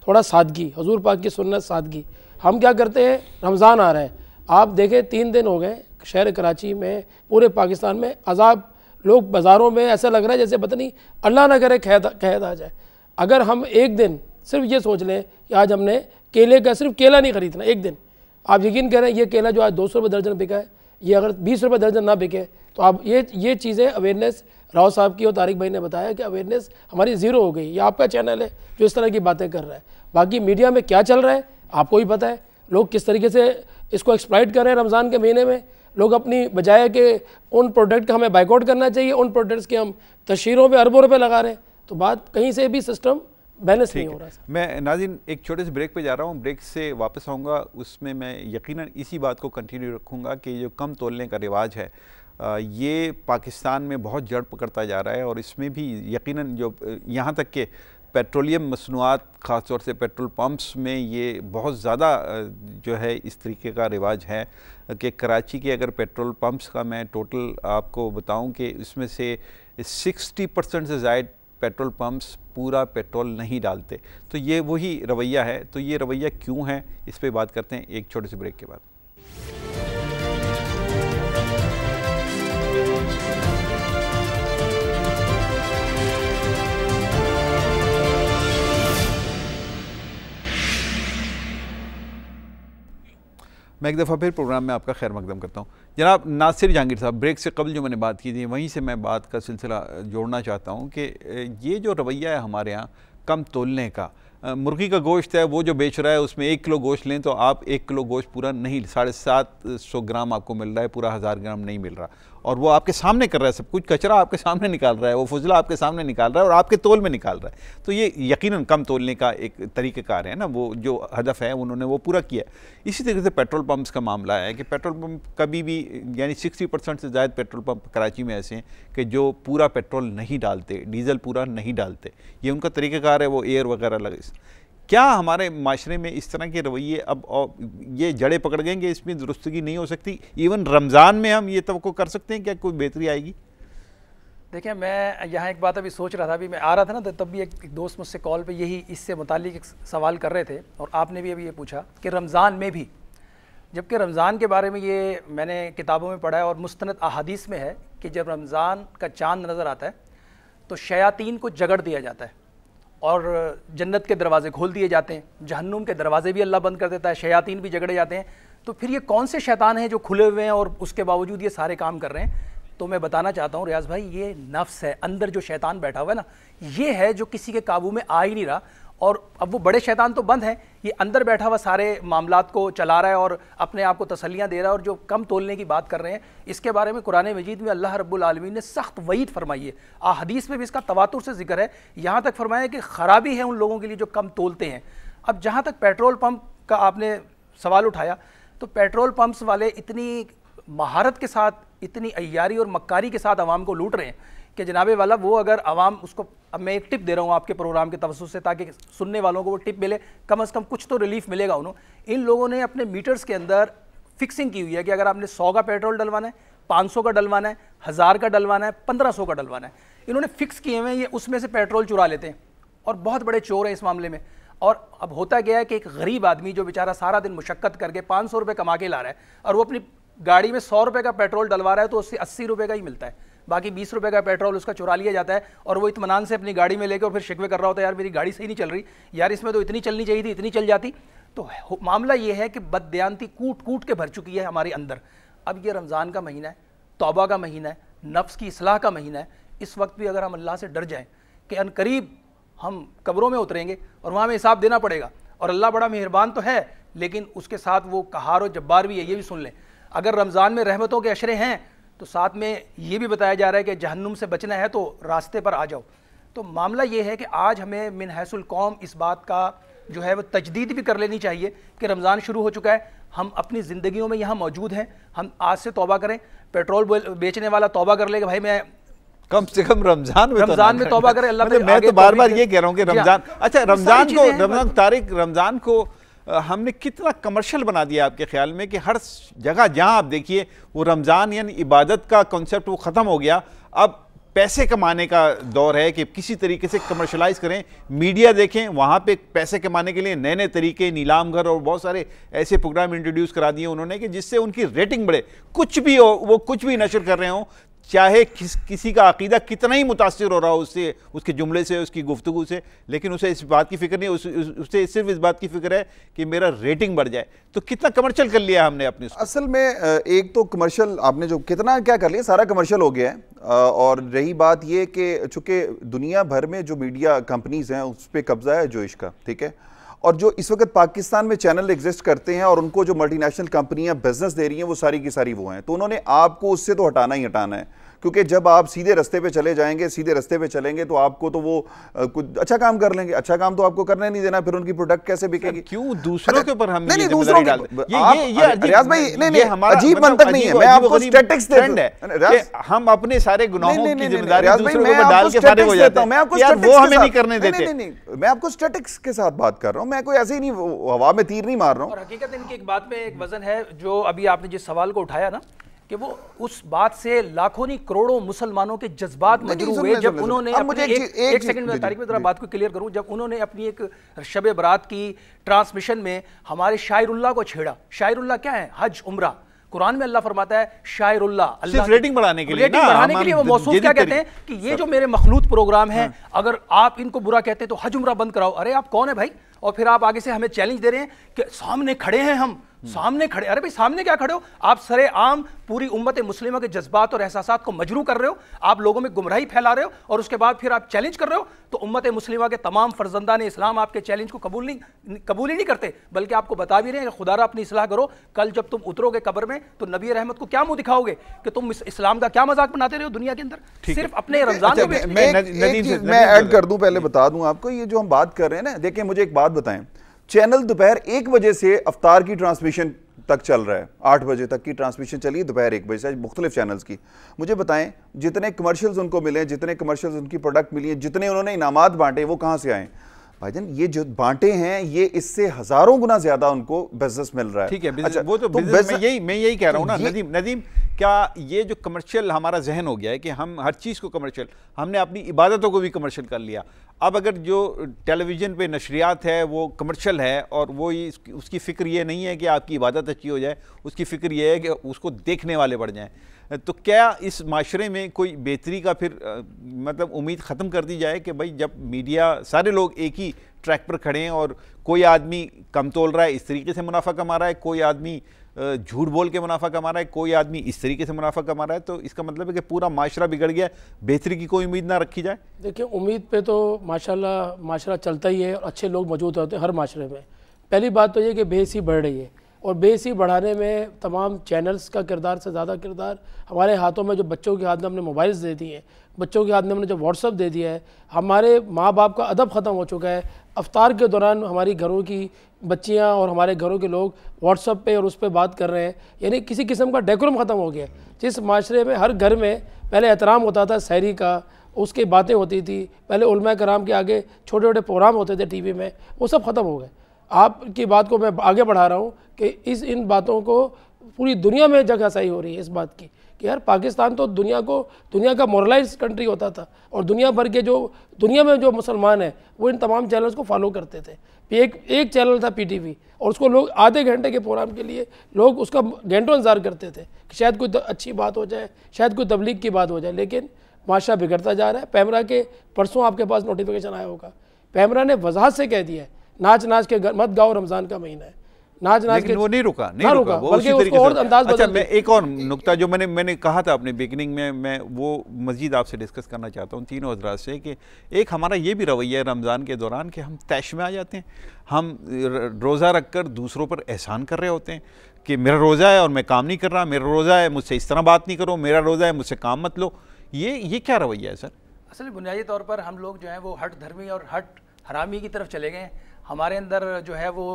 थोड़ा सादगी, हुजूर पाक की सुन्नत सादगी। हम क्या करते हैं, रमज़ान आ रहा है, आप देखें 3 दिन हो गए शहर कराची में, पूरे पाकिस्तान में अजाब, लोग बाज़ारों में ऐसा लग रहा है जैसे पता नहीं अल्लाह ना करे कहत आ जाए। अगर हम एक दिन सिर्फ ये सोच लें कि आज हमने केले का, सिर्फ केला नहीं खरीदना एक दिन, आप यकीन करें ये केला जो आज 200 रुपये दर्जन बिका है, ये अगर 20 रुपये दर्जन ना बिके तो आप ये चीज़ें अवेयरनेस राव साहब की और तारिक भाई ने बताया कि अवेयरनेस हमारी ज़ीरो हो गई। ये आपका चैनल है जो इस तरह की बातें कर रहा है। बाकी मीडिया में क्या चल रहा है आपको ही पता है, लोग किस तरीके से इसको एक्सप्लॉइट कर रहे हैं। रमज़ान के महीने में लोग अपनी बजाय कि उन प्रोडक्ट का हमें बाइकआउट करना चाहिए, उन प्रोडक्ट्स के हम तशहीरों पे अरबों रुपए लगा रहे हैं, तो बात कहीं से भी सिस्टम बैलेंस नहीं हो रहा। मैं नाज़रीन एक छोटे से ब्रेक पे जा रहा हूँ, ब्रेक से वापस आऊँगा, उसमें मैं यकीनन इसी बात को कंटिन्यू रखूँगा कि जो कम तोलने का रिवाज है ये पाकिस्तान में बहुत जड़ पकड़ता जा रहा है, और इसमें भी यकीनन जो यहाँ तक के पेट्रोलियम मसनूआत ख़ास तौर से पेट्रोल पंप्स में ये बहुत ज़्यादा जो है इस तरीके का रिवाज है कि कराची के अगर पेट्रोल पंप्स का मैं टोटल आपको बताऊं कि इसमें से 60% से ज़ायद पेट्रोल पंप्स पूरा पेट्रोल नहीं डालते। तो ये वही रवैया है। तो ये रवैया क्यों है, इस पे बात करते हैं एक छोटे से ब्रेक के बाद। मैं एक दफ़ा फिर प्रोग्राम में आपका खैर मकदम करता हूँ। जनाब नासिर जहांगीर साहब, ब्रेक से कबल जो मैंने बात की थी वहीं से मैं बात का सिलसिला जोड़ना चाहता हूँ कि ये जो रवैया है हमारे यहाँ कम तोलने का, मुर्गी का गोश्त है वो जो बेच रहा है उसमें 1 किलो गोश्त लें तो आप 1 किलो गोश्त पूरा नहीं, 750 ग्राम आपको मिल रहा है, पूरा 1000 ग्राम नहीं मिल रहा, और वो आपके सामने कर रहा है, सब कुछ कचरा आपके सामने निकाल रहा है, वो फुजला आपके सामने निकाल रहा है और आपके तोल में निकाल रहा है। तो ये यकीनन कम तोलने का एक तरीक़ेकार है ना, वो जो हदफ है उन्होंने वो पूरा किया। इसी तरीके से पेट्रोल पंप्स का मामला है कि पेट्रोल पंप कभी भी, यानी 60% से ज़्यादा पेट्रोल पंप कराची में ऐसे हैं कि जो पूरा पेट्रोल नहीं डालते, डीज़ल पूरा नहीं डालते, ये उनका तरीक़ेकार है, वो एयर वगैरह लगे। क्या हमारे माशरे में इस तरह के रवैये अब ये जड़ें पकड़ गए कि इसमें दुरुस्तगी नहीं हो सकती? इवन रमज़ान में हम ये तवक्को कर सकते हैं क्या कोई बेहतरी आएगी? देखिए, मैं यहाँ एक बात अभी सोच रहा था, अभी मैं आ रहा था ना तो तब भी एक दोस्त मुझसे कॉल पे यही इससे मुताल्लिक एक सवाल कर रहे थे, और आपने भी अभी ये पूछा कि रमज़ान में भी, जबकि रमज़ान के बारे में ये मैंने किताबों में पढ़ा है और मुस्तनद अहादीस में है कि जब रमज़ान का चाँद नज़र आता है तो शयातीन को जगड़ दिया जाता है और जन्नत के दरवाजे खोल दिए जाते हैं, जहन्नुम के दरवाजे भी अल्लाह बंद कर देता है, शयातीन भी जगड़े जाते हैं। तो फिर ये कौन से शैतान हैं जो खुले हुए हैं और उसके बावजूद ये सारे काम कर रहे हैं? तो मैं बताना चाहता हूँ रियाज भाई, ये नफ्स है, अंदर जो शैतान बैठा हुआ है ना, ये है जो किसी के काबू में आ ही नहीं रहा। और अब वो बड़े शैतान तो बंद हैं, ये अंदर बैठा हुआ सारे मामलात को चला रहा है और अपने आप को तसल्लियाँ दे रहा है। और जो कम तोलने की बात कर रहे हैं, इसके बारे में कुरान मजीद में अल्लाह रब्बुल आलमीन ने सख्त वईद फरमाई है, हदीस में भी इसका तवातुर से जिक्र है, यहाँ तक फरमाया कि ख़राबी है उन लोगों के लिए जो कम तोलते हैं। अब जहाँ तक पेट्रोल पंप का आपने सवाल उठाया, तो पेट्रोल पंप्स वाले इतनी महारत के साथ, इतनी अय्यारी और मक्कारी के साथ आवाम को लूट रहे हैं कि जनाबे वाला, वो अगर आवाम उसको, अब मैं एक टिप दे रहा हूँ आपके प्रोग्राम के तवज्जुह से ताकि सुनने वालों को वो टिप मिले, कम से कम कुछ तो रिलीफ मिलेगा उन्हें। इन लोगों ने अपने मीटर्स के अंदर फिक्सिंग की हुई है कि अगर आपने 100 का पेट्रोल डलवाना है, 500 का डलवाना है, 1000 का डलवाना है, 1500 का डलवाना है, इन्होंने फिक्स किए हुए हैं, ये उसमें से पेट्रोल चुरा लेते हैं और बहुत बड़े चोर हैं इस मामले में। और अब होता गया है कि एक गरीब आदमी जो बेचारा सारा दिन मुशक्कत करके 500 रुपये कमा के ला रहा है और वो अपनी गाड़ी में 100 रुपये का पेट्रोल डलवा रहा है तो उससे 80 रुपये का ही मिलता है, बाकी 20 रुपये का पेट्रोल उसका चुरा लिया जाता है और वो इत्मीनान से अपनी गाड़ी में लेकर और फिर शिकवे कर रहा होता है, यार मेरी गाड़ी सही नहीं चल रही, यार इसमें तो इतनी चलनी चाहिए थी, इतनी चल जाती। तो मामला ये है कि बददयांती कूट कूट के भर चुकी है हमारे अंदर। अब ये रमज़ान का महीना है, तौबा का महीना है, नफ्स की इस्लाह का महीना है। इस वक्त भी अगर हम अल्लाह से डर जाएँ कि अनकरीब हम कब्रों में उतरेंगे और वहाँ हमें हिसाब देना पड़ेगा, और अल्लाह बड़ा मेहरबान तो है लेकिन उसके साथ वो कहार और जब्बार भी है, ये भी सुन लें। अगर रमज़ान में रहमतों के अशरे हैं तो साथ में ये भी बताया जा रहा है कि जहन्नुम से बचना है तो रास्ते पर आ जाओ। तो मामला ये है कि आज हमें मिन हैसुल कौम इस बात का जो है वो तजदीद भी कर लेनी चाहिए कि रमज़ान शुरू हो चुका है, हम अपनी ज़िंदगियों में यहाँ मौजूद हैं, हम आज से तौबा करें। पेट्रोल बेचने वाला तौबा कर लेगा, भाई मैं कम से कम रमज़ान में तौबा करें। अल्लाह मतलब मैं तो बार बार ये कह रहा हूँ कि रमज़ान, अच्छा रमज़ान को हमने कितना कमर्शियल बना दिया आपके ख्याल में कि हर जगह जहां आप देखिए वो रमज़ान यानी इबादत का कॉन्सेप्ट वो ख़त्म हो गया। अब पैसे कमाने का दौर है कि किसी तरीके से कमर्शलाइज करें। मीडिया देखें, वहाँ पे पैसे कमाने के लिए नए नए तरीके, नीलाम घर और बहुत सारे ऐसे प्रोग्राम इंट्रोड्यूस करा दिए उन्होंने कि जिससे उनकी रेटिंग बढ़े। कुछ भी हो, वो कुछ भी नशर कर रहे हो, चाहे किसी का अकीदा कितना ही मुतासिर हो रहा हो उससे, उसके जुमले से, उसकी गुफ्तगू से, लेकिन उसे इस बात की फिक्र नहीं, उसे सिर्फ इस बात की फिक्र है कि मेरा रेटिंग बढ़ जाए। तो कितना कमर्शियल कर लिया हमने अपने असल में एक तो कमर्शियल आपने जो कितना क्या कर लिया, सारा कमर्शियल हो गया है। और रही बात ये कि चूंकि दुनिया भर में जो मीडिया कंपनीज हैं उस पर कब्जा है जोइश का, ठीक है, और जो इस वक्त पाकिस्तान में चैनल एग्जिस्ट करते हैं और उनको जो मल्टीनेशनल कंपनियां बिजनेस दे रही हैं वो सारी की सारी वो हैं। तो उन्होंने आपको उससे तो हटाना ही हटाना है, क्योंकि जब आप सीधे रास्ते पे चले जाएंगे, सीधे रास्ते पे चलेंगे तो आपको तो वो कुछ अच्छा काम कर लेंगे, अच्छा काम तो आपको करने नहीं देना, फिर उनकी प्रोडक्ट कैसे बिकेगी? क्यों दूसरों के ऊपर हम नहीं दूसरों के रियाज भाई नहीं अजीब मंतक नहीं है। मैं आपको स्टैटिस्टिक्स देता हूं, हम अपने सारे गुनाहों की जिम्मेदारी दूसरों मैं पर डाल के फारिग हो जाते हैं। मैं आपको यार वो हमें नहीं करने देते। नहीं मैं आपको स्टैटिस्टिक्स के साथ बात कर रहा हूं, मैं कोई ऐसे ही नहीं हवा में तीर नहीं मार रहा हूं। और हकीकत इनकी एक बात में एक वजन है, जो अभी आपने जिस सवाल को उठाया ना, कि वो उस बात से लाखों नहीं करोड़ों मुसलमानों के जज्बात मजरू हुए जब उन्होंने एक सेकंड में तारीख में जरा बात को क्लियर करूं, जब उन्होंने अपनी एक शब बारात की ट्रांसमिशन में हमारे शायरुल्लाह को छेड़ा। शायरुल्लाह क्या है? हज उम्रा। कुरान में अल्लाह फरमाता है शायरुल्लाह, अल्लाह रेटिंग बढ़ाने के लिए, रेटिंग बढ़ाने के लिए वो मौसूफ क्या कहते हैं कि ये जो मेरे मखलूत प्रोग्राम है, अगर आप इनको बुरा कहते हैं तो हज उम्रा बंद कराओ। अरे आप कौन है भाई? और फिर आप आगे से हमें चैलेंज दे रहे हैं कि सामने खड़े हैं हम, सामने खड़े। अरे भाई सामने क्या खड़े हो आप? सरे आम पूरी उम्मत मुस्लिमा के जज्बात और एहसासात को मजरू कर रहे हो, आप लोगों में गुमराही फैला रहे हो, और उसके बाद फिर आप चैलेंज कर रहे हो। तो उम्मत मुस्लिमा के तमाम फर्जंदान इस्लाम आपके चैलेंज को कबूल ही नहीं करते, बल्कि आपको बता भी रहे हैं कि खुदारा अपनी इस्लाह करो। कल जब तुम उतरोगे कब्र में तो नबी रहमत को क्या मुंह दिखाओगे कि तुम इस्लाम का क्या मजाक बनाते रहे हो दुनिया के अंदर, सिर्फ अपने रमजान में। मैं ऐड कर दूं, पहले बता दूं आपको, ये जो हम बात कर रहे हैं ना, देखिए मुझे एक बात बताएं, चैनल दोपहर 1 बजे से अफ्तार की ट्रांसमिशन तक चल रहा है, 8 बजे तक की ट्रांसमिशन चली है दोपहर 1 बजे से मुख्तलिफ चैनल्स की। मुझे बताएं जितने कमर्शियल्स उनको मिले, जितने कमर्शियल्स उनकी प्रोडक्ट मिली है, जितने उन्होंने इनामात बांटे, वो कहाँ से आए? भाईजान ये जो बांटे हैं ये इससे हजारों गुना ज्यादा उनको बिजनेस मिल रहा है। ठीक है, अच्छा, वो तो बिजनेस मैं यही कह रहा हूँ ना नदीम, क्या ये जो कमर्शियल हमारा जहन हो गया है कि हम हर चीज़ को कमर्शियल, हमने अपनी इबादतों को भी कमर्शियल कर लिया। अब अगर जो टेलीविज़न पे नशरियात है वो कमर्शियल है और वो उसकी फ़िक्र ये नहीं है कि आपकी इबादत अच्छी हो जाए, उसकी फ़िक्र ये है कि उसको देखने वाले बढ़ जाएँ, तो क्या इस माशरे में कोई बेहतरी का फिर मतलब उम्मीद ख़त्म कर दी जाए कि भाई जब मीडिया सारे लोग एक ही ट्रैक पर खड़े हैं और कोई आदमी कम तोल रहा है इस तरीके से मुनाफा कमा रहा है, कोई आदमी झूठ बोल के मुनाफा कमा रहा है, कोई आदमी इस तरीके से मुनाफा कमा रहा है, तो इसका मतलब है कि पूरा माशरा बिगड़ गया, बेहतरी की कोई उम्मीद ना रखी जाए? देखिए उम्मीद पे तो माशाल्लाह माशरा चलता ही है और अच्छे लोग मौजूद होते हैं हर माशरे में। पहली बात तो ये कि बेइज्जती बढ़ रही है और बेइज्जती बढ़ाने में तमाम चैनल्स का किरदार से ज़्यादा किरदार हमारे हाथों में, जो बच्चों के हाथ में हमने मोबाइल्स दे दिए हैं, बच्चों के हाथ में हमने जो व्हाट्सअप दे दिया है, हमारे माँ बाप का अदब ख़त्म हो चुका है। अफ्तार के दौरान हमारी घरों की बच्चियाँ और हमारे घरों के लोग व्हाट्सअप पे और उस पर बात कर रहे हैं, यानी किसी किस्म का डेकोरम ख़त्म हो गया। जिस माशरे में हर घर में पहले एहतराम होता था सहरी का, उसकी बातें होती थी, पहले उलमा कराम के आगे छोटे छोटे प्रोग्राम होते थे टीवी में, वो सब ख़त्म हो गए। आपकी बात को मैं आगे बढ़ा रहा हूँ कि इन बातों को पूरी दुनिया में जगह सही हो रही है इस बात की कि यार पाकिस्तान तो दुनिया का मोरलाइज कंट्री होता था और दुनिया भर के दुनिया में जो मुसलमान हैं वो इन तमाम चैनल्स को फॉलो करते थे। एक चैनल था PTV और उसको लोग आधे घंटे के प्रोग्राम के लिए लोग उसका घंटों इंतजार करते थे कि शायद कोई अच्छी बात हो जाए, शायद कोई तबलीग की बात हो जाए, लेकिन माशरा बिगड़ता जा रहा है। पैमरा के परसों आपके पास नोटिफिकेशन आया होगा, पैमरा ने वजाहत से कह दिया है नाच नाच के मत गाओ, रमज़ान का महीना है, नाच नाच के। वो नहीं रुका वो बल्कि उसको और अंदाज अच्छा, मैं एक और नुक्ता जो मैंने कहा था अपने बिगिनिंग में, मैं वो मज़ीद आपसे डिस्कस करना चाहता हूँ तीनों हजरात से कि एक हमारा ये भी रवैया है रमज़ान के दौरान कि हम तैश में आ जाते हैं, हम रोज़ा रख कर दूसरों पर एहसान कर रहे होते हैं कि मेरा रोज़ा है और मैं काम नहीं कर रहा, मेरा रोज़ा है मुझसे इस तरह बात नहीं करो, मेरा रोज़ा है मुझसे काम मत लो। ये क्या रवैया है सर? असल बुनियादी तौर पर हम लोग जो है वो हट धर्मी और हट हरामी की तरफ चले गए। हमारे अंदर जो है वो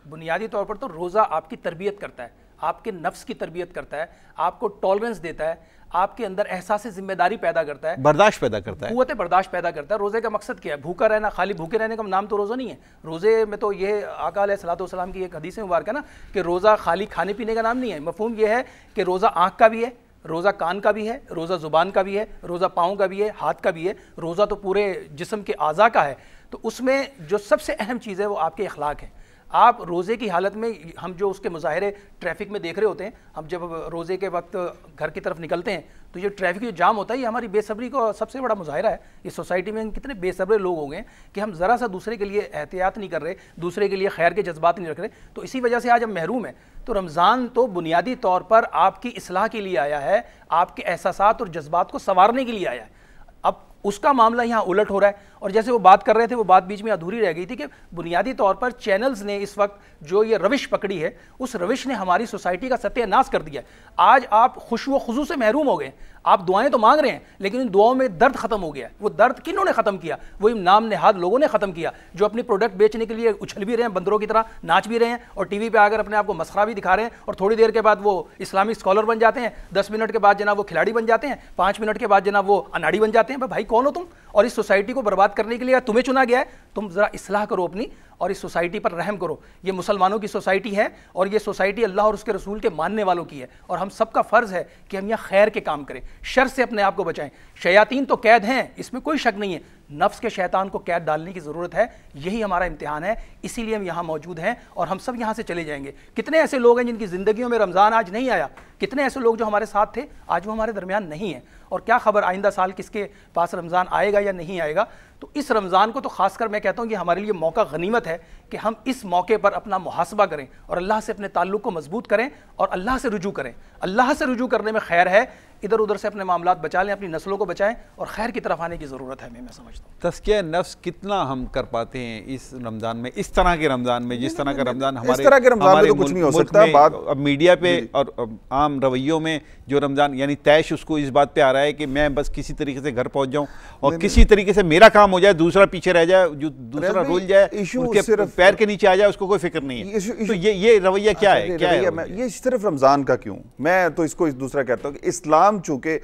बुनियादी तौर पर तो रोज़ा आपकी तरबियत करता है, आपके नफ्स की तरबियत करता है, आपको टॉलरेंस देता है, आपके अंदर एहसास ज़िम्मेदारी पैदा करता है, बर्दाश्त पैदा करता है, क़ुव्वत बर्दाश्त पैदा करता है। रोज़े का मकसद क्या है? भूखा रहना, खाली भूखे रहने का नाम तो रोज़ा नहीं है। रोज़े में तो ये आका अलैहिस्सलातु वस्सलाम की एक हदीस मुबारक है ना कि रोज़ा खाली खाने पीने का नाम नहीं है। मफ़हूम ये है कि रोज़ा आँख का भी है, रोज़ा कान का भी है, रोज़ा ज़ुबान का भी है, रोज़ा पाँव का भी है, हाथ का भी है, रोज़ा तो पूरे जिस्म के आज़ा का है। तो उसमें जो सबसे अहम चीज़ है वो आपके अखलाक है। आप रोज़े की हालत में, हम जो उसके मुजाहरे ट्रैफिक में देख रहे होते हैं, हम जब रोज़े के वक्त घर की तरफ निकलते हैं तो ये ट्रैफिक जो जाम होता है, ये हमारी बेसब्री का सबसे बड़ा मुजाहरा है। इस सोसाइटी में कितने बेसब्रे लोग होंगे कि हम ज़रा सा दूसरे के लिए एहतियात नहीं कर रहे, दूसरे के लिए खैर के जज्बात नहीं रख रहे, तो इसी वजह से आज हम महरूम हैं। तो रमज़ान तो बुनियादी तौर पर आपकी इस्लाह के लिए आया है, आपके एहसासात और जज्बात को संवारने के लिए आया है। अब उसका मामला यहाँ उलट हो रहा है। और जैसे वो बात कर रहे थे, वो बात बीच में अधूरी रह गई थी कि बुनियादी तौर पर चैनल्स ने इस वक्त जो ये रविश पकड़ी है, उस रविश ने हमारी सोसाइटी का सत्यानाश कर दिया है। आज आप खुश व खुजू से महरूम हो गए। आप दुआएं तो मांग रहे हैं, लेकिन इन दुआओं में दर्द खत्म हो गया है। वो दर्द किन्होंने खत्म किया? वही नाम नेहाद लोगों ने खत्म किया, जो अपनी प्रोडक्ट बेचने के लिए उछल भी रहे हैं, बंदरों की तरह नाच भी रहे हैं, और टीवी पे आकर अपने आप को मसखरा भी दिखा रहे हैं, और थोड़ी देर के बाद वो इस्लामिक स्कॉलर बन जाते हैं, 10 मिनट के बाद जना वो खिलाड़ी बन जाते हैं, 5 मिनट के बाद जना वो अनाड़ी बन जाते हैं। भाई कौन हो तुम? और इस सोसाइटी को बर्बाद करने के लिए तुम्हें चुना गया है। तुम जरा इस्लाह करो अपनी, और इस सोसाइटी पर रहम करो। ये मुसलमानों की सोसाइटी है, और ये सोसाइटी अल्लाह और उसके रसूल के मानने वालों की है, और हम सबका फ़र्ज़ है कि हम यहाँ खैर के काम करें, शर से अपने आप को बचाएं। शयातीन तो कैद हैं, इसमें कोई शक नहीं है, नफ्स के शैतान को कैद डालने की ज़रूरत है। यही हमारा इम्तिहान है, इसीलिए हम यहाँ मौजूद हैं, और हम सब यहाँ से चले जाएंगे। कितने ऐसे लोग हैं जिनकी ज़िंदगियों में रमज़ान आज नहीं आया? कितने ऐसे लोग जो हमारे साथ थे, आज वो हमारे दरमियान नहीं है। और क्या खबर आइंदा साल किसके पास रमज़ान आएगा या नहीं आएगा। तो इस रमज़ान को तो ख़ासकर मैं कहता हूँ कि हमारे लिए मौका गनीमत है कि हम इस मौके पर अपना मुहासबा करें, और अल्लाह से अपने ताल्लुक़ को मजबूत करें, और अल्लाह से रुजू करें। अल्लाह से रुजू करने में खैर है। इधर उधर से अपने मामलात बचा लें, अपनी नस्लों को बचाएं, और खैर की तरफ आने की ज़रूरत है। मैं समझता हूँ तज़किया नफ्स कितना हम कर पाते हैं इस रमज़ान में, इस तरह के रमज़ान में, जिस तरह का रमज़ान हमारे तो कुछ नहीं हो सकता। अब मीडिया पे और आम रवैयों में जो रमज़ान, यानी तैश उसको इस बात पे आ रहा है कि मैं बस किसी तरीके से घर पहुंच जाऊं और किसी तरीके से मेरा काम हो जाए, दूसरा पीछे रह जाए, जो दूसरा रुल जाए, उसके पैर के नीचे आ जाए, उसको कोई फिक्र नहीं है। तो ये रवैया क्या है? क्या है ये सिर्फ रमज़ान का क्यों? मैं तो इसको दूसरा कहता हूँ कि इस्लाम चूंकि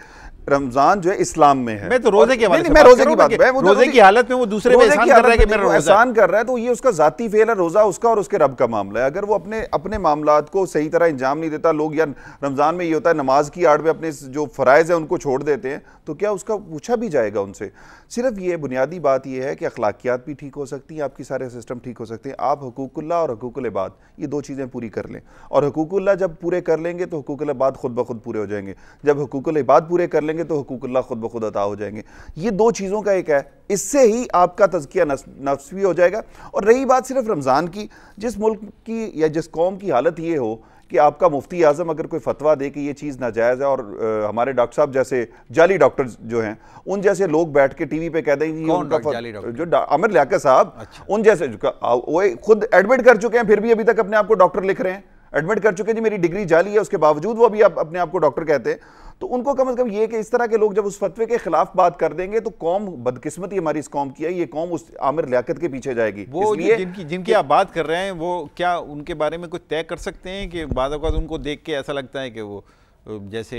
रमजान जो है इस्लाम में है। मैं तो रोजे के मैं रोजे की बात, रोजे की हालत में वो दूसरे पे एहसान कर रहा है कि मेरा रोजा एहसान कर रहा है, तो ये उसका जाती फेल है। रोजा उसका और उसके रब का मामला है। अगर वो अपने मामलात को सही तरह इंजाम नहीं देता, लोग या रमजान में ये होता है नमाज की आड़ में अपने जो फ़राइज़ है उनको छोड़ देते हैं, तो क्या उसका पूछा भी जाएगा उनसे? सिर्फ ये बुनियादी बात ये है कि अखलाकियात भी ठीक हो सकती हैं, आपकी सारे सिस्टम ठीक हो सकते हैं। आप हुकूकुल्लाह और हुकूकुल इबाद ये दो चीज़ें पूरी कर लें, और हुकूकुल्लाह जब पूरे कर लेंगे तो हुकूकुल इबाद खुद ब खुद पूरे हो जाएंगे। जब हुकूकुल इबाद पूरे कर लेंगे तो हुकूकुल्लाह खुद ब खुद अता हो जाएंगे। ये दो चीज़ों का एक है, इससे ही आपका तज़किया नफ्स भी हो जाएगा। और रही बात सिर्फ रमज़ान की, जिस मुल्क की या जिस कौम की हालत ये हो कि आपका मुफ्ती आज़म अगर कोई फतवा दे कि ये चीज़ नाजायज़ है, और हमारे डॉक्टर साहब जैसे जाली डॉक्टर जो हैं उन जैसे लोग बैठ के टीवी पे कह देंगे, जो आमिर लियाकत साहब, अच्छा, उन जैसे वो खुद एडमिट कर चुके हैं, फिर भी अभी तक अपने आप को डॉक्टर लिख रहे हैं, एडमिट कर चुके हैं जी मेरी डिग्री जाली है, उसके बावजूद वो अभी अपने आप को डॉक्टर कहते हैं। तो उनको कम से कम ये कि इस तरह के लोग जब उस फतवे के खिलाफ बात कर देंगे तो कौम, बदकिस्मती हमारी इस कौम की है, ये कौम उस आमिर लियाकत के पीछे जाएगी। वो जिनकी आप बात कर रहे हैं, वो क्या उनके बारे में कुछ तय कर सकते हैं कि बाद औक़ात उनको देख के ऐसा लगता है कि वो जैसे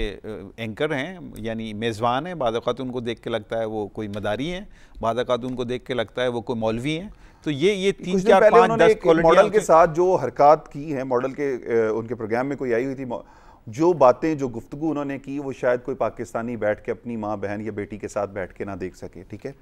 एंकर हैं, यानी मेज़बान हैं, बाद औक़ात उनको देख के लगता है वो कोई मदारी हैं, बाद औक़ात उनको देख के लगता है वो कोई मौलवी हैं। तो ये 3 4 5 10 मॉडल के साथ जो हरकत की हैं, मॉडल के उनके प्रोग्राम में कोई आई हुई थी, जो बातें जो गुफ्तगू उन्होंने की वो शायद कोई पाकिस्तानी बैठ के अपनी माँ बहन या बेटी के साथ बैठ के ना देख सके, ठीक है।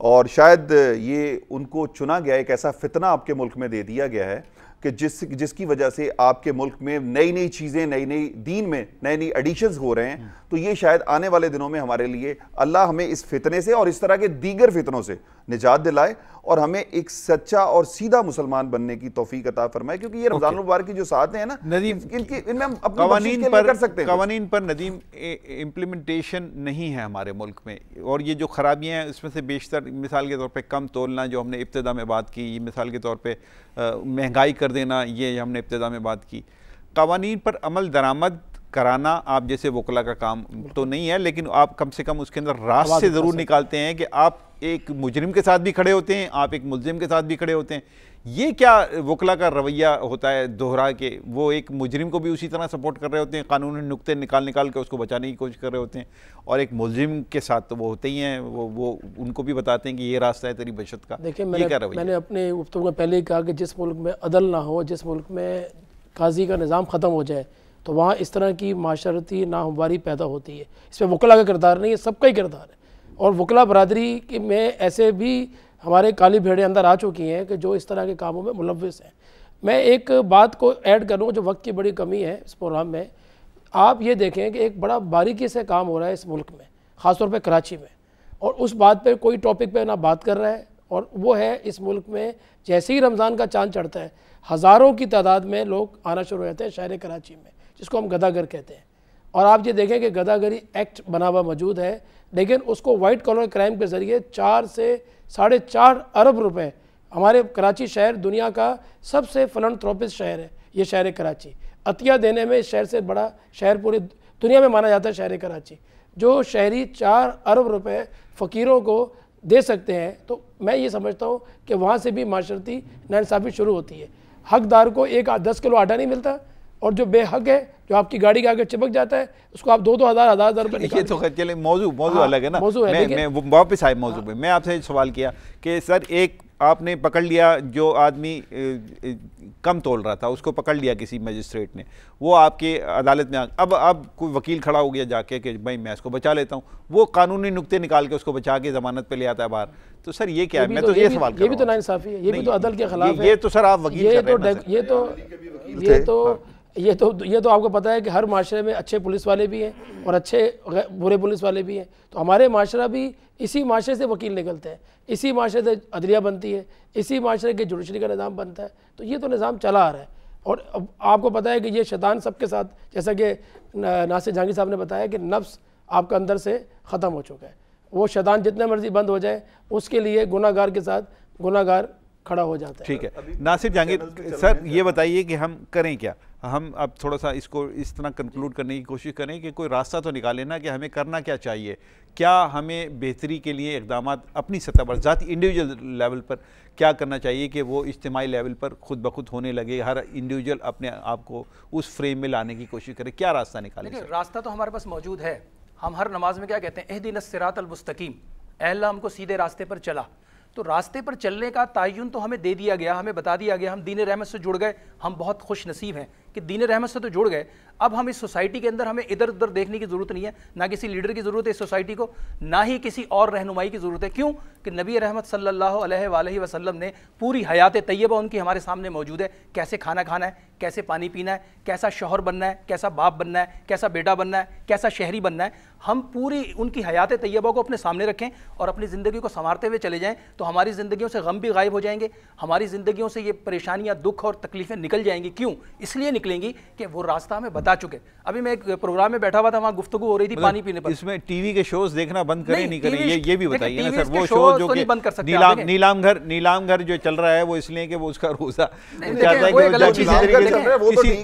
और शायद ये उनको चुना गया, एक ऐसा फितना आपके मुल्क में दे दिया गया है कि जिसकी वजह से आपके मुल्क में नई नई चीज़ें, नई नई दीन में नए नई एडिशंस हो रहे हैं। तो ये शायद आने वाले दिनों में हमारे लिए अल्लाह हमें इस फितने से और इस तरह के दीगर फितनों से निजात दिलाए और हमें एक सच्चा और सीधा मुसलमान बनने की तौफीक अता फरमाए, क्योंकि ये रमज़ान मुबारक की जो साथ हैं ना नदीम, इनमें हम अपने कवानीन पर कर सकते हैं। कवानीन पर नदीम इम्प्लीमेंटेशन नहीं है हमारे मुल्क में, और ये जो खराबियाँ हैं उसमें से बेशतर मिसाल के तौर पे कम तोलना, जो हमने इब्तिदा में बात की, ये मिसाल के तौर पे महंगाई कर देना, ये हमने इब्तिदा में बात की। कवानीन पर अमल दरामद कराना आप जैसे वकला का काम तो नहीं है, लेकिन आप कम से कम उसके अंदर रास्ते से ज़रूर निकालते हैं कि आप एक मुजरिम के साथ भी खड़े होते हैं, आप एक मुल्जिम के साथ भी खड़े होते हैं। ये क्या वकला का रवैया होता है दोहरा के? वो एक मुजरिम को भी उसी तरह सपोर्ट कर रहे होते हैं, कानूनी नुक्ते निकाल के उसको बचाने की कोशिश कर रहे होते हैं, और एक मुल्जिम के साथ तो वो होते ही हैं, वो उनको भी बताते हैं कि ये रास्ता है तेरी बचत का। देखिए, मैंने अपने गुफ्तगू में पहले ही कहा कि जिस मुल्क में अदल ना हो, जिस मुल्क में काजी का निज़ाम ख़त्म हो जाए, तो वहाँ इस तरह की माशरती नाहमवारी पैदा होती है। इसमें वकला का किरदार नहीं है, सबका ही किरदार है। और वकला बरादरी के में ऐसे भी हमारे काली भेड़ें अंदर आ चुकी हैं कि जो इस तरह के कामों में मुलव्विस हैं। मैं एक बात को ऐड करूँ, जो वक्त की बड़ी कमी है इस प्रोग्राम में, आप ये देखें कि एक बड़ा बारीकी से काम हो रहा है इस मुल्क में, ख़ासतौर पे कराची में, और उस बात पे कोई टॉपिक पे ना बात कर रहा है। और वो है इस मुल्क में जैसे ही रमज़ान का चांद चढ़ता है हज़ारों की तादाद में लोग आना शुरू होते हैं शहर कराची में, जिसको हम गदागर कहते हैं। और आप ये देखें कि गदागरी एक्ट बना हुआ मौजूद है, लेकिन उसको वाइट कॉलर क्राइम के ज़रिए 4 से 4.5 अरब रुपए, हमारे कराची शहर दुनिया का सबसे फिलैंथ्रोपिस्ट शहर है ये शहर कराची, अतिया देने में इस शहर से बड़ा शहर पूरी दुनिया में माना जाता है शहर कराची। जो शहरी 4 अरब रुपए फ़कीरों को दे सकते हैं, तो मैं ये समझता हूँ कि वहाँ से भी माशरती नाइंसाफ़ी शुरू होती है। हकदार को 10 किलो आटा नहीं मिलता, और जो बेहक है, जो आपकी गाड़ी के आगे चिपक जाता है, उसको आप 2-2 हज़ार रुपये। ये तो चले मौजू अलग है ना। मैं वापस आए मौजू पे, मैं आपसे सवाल किया कि सर एक आपने पकड़ लिया जो आदमी कम तोल रहा था, उसको पकड़ लिया किसी मजिस्ट्रेट ने, वो आपके अदालत में अब कोई वकील खड़ा हो गया जाके कि भाई मैं इसको बचा लेता हूँ, वो कानूनी नुक्ते निकाल के उसको बचा के ज़मानत पे ले आता है बाहर। तो सर ये क्या है? मैं तो ये सवाल कर रहा हूँ। ये भी तो नाइंसाफ़ी है, ये भी तो अदल के खिलाफ है। ये तो सर आप वकील ये तो आपको पता है कि हर माशरे में अच्छे पुलिस वाले भी हैं और अच्छे बुरे पुलिस वाले भी हैं। तो हमारे माशरा भी इसी माशरे से वकील निकलते हैं, इसी माशरे से अदलिया बनती है, इसी माशरे के जुडिशरी का निज़ाम बनता है। तो ये तो निज़ाम चला आ रहा है। और अब आपको पता है कि ये शैतान सबके साथ, जैसा कि नासिर जहांगीर साहब ने बताया कि नफ्स आपका अंदर से ख़त्म हो चुका है। वो शैतान जितने मर्जी बंद हो जाए, उसके लिए गुनाहगार के साथ गुनाहगार खड़ा हो जाता है। ठीक है नासिर जहांगीर सर, ये बताइए कि हम करें क्या? हम अब थोड़ा सा इसको इस तरह कंक्लूड करने की कोशिश करें कि कोई रास्ता तो निकालें ना कि हमें करना क्या चाहिए। क्या हमें बेहतरी के लिए इक़दाम अपनी सतह पर, ज़ाती इंडिविजुअल लेवल पर क्या करना चाहिए कि वो इज्तिमाई लेवल पर खुद ब खुद होने लगे, हर इंडिविजुअल अपने आप को उस फ्रेम में लाने की कोशिश करे? क्या रास्ता निकालें? देखिए रास्ता तो हमारे पास मौजूद है। हम हर नमाज में क्या कहते हैं, इहदिनस सिरातल मुस्तकीम, ऐ अल्लाह हमको सीधे रास्ते पर चला। तो रास्ते पर चलने का तयन तो हमें दे दिया गया, हमें बता दिया गया, हम दीन रहमत से जुड़ गए। हम बहुत खुश नसीब हैं कि दीन रहमत से तो जुड़ गए। अब हम इस सोसाइटी के अंदर हमें इधर उधर देखने की ज़रूरत नहीं है, ना किसी लीडर की ज़रूरत है इस सोसाइटी को, ना ही किसी और रहनुमाई की ज़रूरत है। क्यों कि नबी रहमत सल्लल्लाहु अलैहि वसल्लम ने पूरी हयात तैयबा उनकी हमारे सामने मौजूद है। कैसे खाना खाना है, कैसे पानी पीना है, कैसा शौहर बनना है, कैसा बाप बनना है, कैसा बेटा बनना है, कैसा शहरी बनना है। हम पूरी उनकी हयात तैयबा को अपने सामने रखें और अपनी ज़िंदगी को संवारते हुए चले जाएँ, तो हमारी ज़िंदगियों से गम भी गायब हो जाएंगे, हमारी ज़िंदगियों से ये परेशानियाँ, दुख और तकलीफ़ें निकल जाएंगी। क्यों? इसलिए निकलेंगी कि वो रास्ता हमें बता चुके। अभी मैं एक प्रोग्राम में बैठा हुआ था, वहाँ गुफ्तगू हो रही थी पानी पीने पर। इसमें टीवी के शोज देखना बंद करें नहीं करें, ये भी बताइए ना सर। वो शो जो कि बंद कर सकते हैं, नीलाम घर जो चल रहा है वो इसलिए कि वो उसका रोजा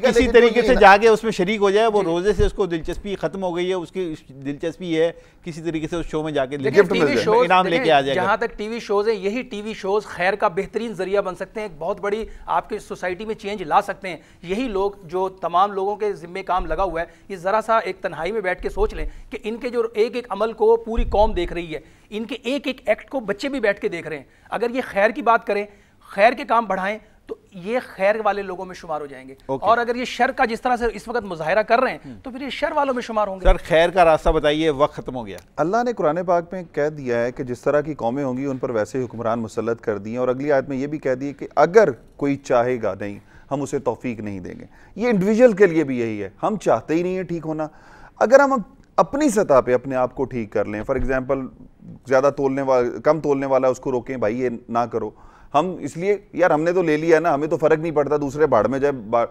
किसी तरीके से जाके उसमें शरीक हो जाए। वो रोजे से उसको दिलचस्पी खत्म हो गई है, उसकी दिलचस्पी है किसी तरीके से उस शो में जाके इनाम लेके आ जाएगा। जहाँ तक टीवी शोज है, यही टीवी शोज खैर का बेहतरीन जरिया बन सकते हैं, एक बहुत बड़ी आपकी सोसाइटी में चेंज ला सकते हैं। यही लोग जो तमाम लोगों के जिम्मे काम लगा हुआ है, ये ज़रा सा एक तन्हाई में बैठ के सोच लें कि इनके जो एक एक अमल को पूरी कौम देख रही है, इनके एक एक एक्ट को बच्चे भी बैठ के देख रहे हैं। अगर ये खैर की बात करें, खैर के काम बढ़ाएं, तो ये खैर वाले लोगों में शुमार हो जाएंगे। और अगर ये शर का जिस तरह से इस वक्त मुजाहिरा कर रहे हैं, तो फिर ये शर वालों में शुमार होंगे। सर खैर का रास्ता बताइए, वक्त खत्म हो गया। अल्लाह ने कुरान पाक में कह दिया है कि जिस तरह की कौमें होंगी उन पर वैसे हुक्मरान मुसल्लत कर दिए, और अगली आयत में ये भी कह दिए कि अगर कोई चाहेगा नहीं, हम उसे तौफीक नहीं देंगे। ये इंडिविजुअल के लिए भी यही है, हम चाहते ही नहीं है ठीक होना। अगर हम अपनी सतह पे अपने आप को ठीक कर लें, फॉर एग्जांपल ज़्यादा तोलने वाला, कम तोलने वाला उसको रोकें, भाई ये ना करो। हम इसलिए यार हमने तो ले लिया ना, हमें तो फ़र्क नहीं पड़ता, दूसरे बाढ़ में जाए।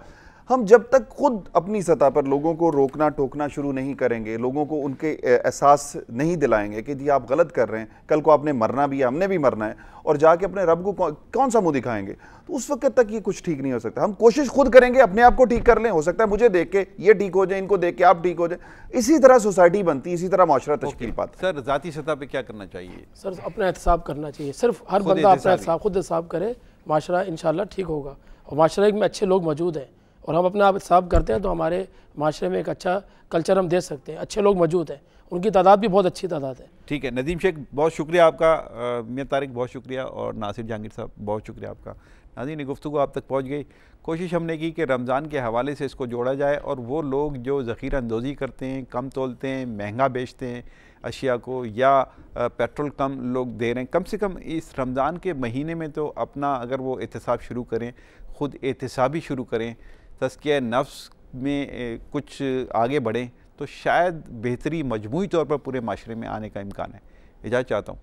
हम जब तक खुद अपनी सतह पर लोगों को रोकना टोकना शुरू नहीं करेंगे, लोगों को उनके एहसास नहीं दिलाएंगे कि जी आप गलत कर रहे हैं, कल को आपने मरना भी है, हमने भी मरना है, और जाके अपने रब को कौन सा मुंह दिखाएंगे, तो उस वक्त तक ये कुछ ठीक नहीं हो सकता। हम कोशिश खुद करेंगे, अपने आप को ठीक कर लें, हो सकता है मुझे देख के ये ठीक हो जाए, इनको देख के आप ठीक हो जाए। इसी तरह सोसाइटी बनती, इसी तरह माशरा तश्कील पाता है। सर ज़ाती सतह पे क्या करना चाहिए? सर अपना एहतसाब करना चाहिए, सिर्फ हर बंदा अपना एहतसाब खुद एहतसाब करे, माशरा इंशाल्लाह ठीक होगा। और माशरे में अच्छे लोग मौजूद हैं और हम अपना आप एहतसाब करते हैं, तो हमारे माशरे में एक अच्छा कल्चर हम दे सकते हैं। अच्छे लोग मौजूद हैं, उनकी तादाद भी बहुत अच्छी तादाद है। ठीक है नदीम शेख, बहुत शुक्रिया आपका। मियां तारिक बहुत शुक्रिया, और नासिर जहांगीर साहब बहुत शुक्रिया आपका। नाज़रीन, गुफ्तगू आप तक पहुँच गई। कोशिश हमने की कि रमज़ान के हवाले से इसको जोड़ा जाए और वो लोग जो ज़ख़ीरा अंदोज़ी करते हैं, कम तोलते हैं, महंगा बेचते हैं अशिया को, या पेट्रोल कम लोग दे रहे हैं, कम से कम इस रमज़ान के महीने में तो अपना अगर वो एहतिसाब शुरू करें, ख़ुद एहतिसाबी शुरू करें, तज़किया नफ्स में कुछ आगे बढ़ें, तो शायद बेहतरी मजमूई तौर पर पूरे माशरे में आने का इम्कान है। इजाज़त चाहता हूँ।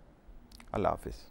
अल्लाह हाफ़िज़।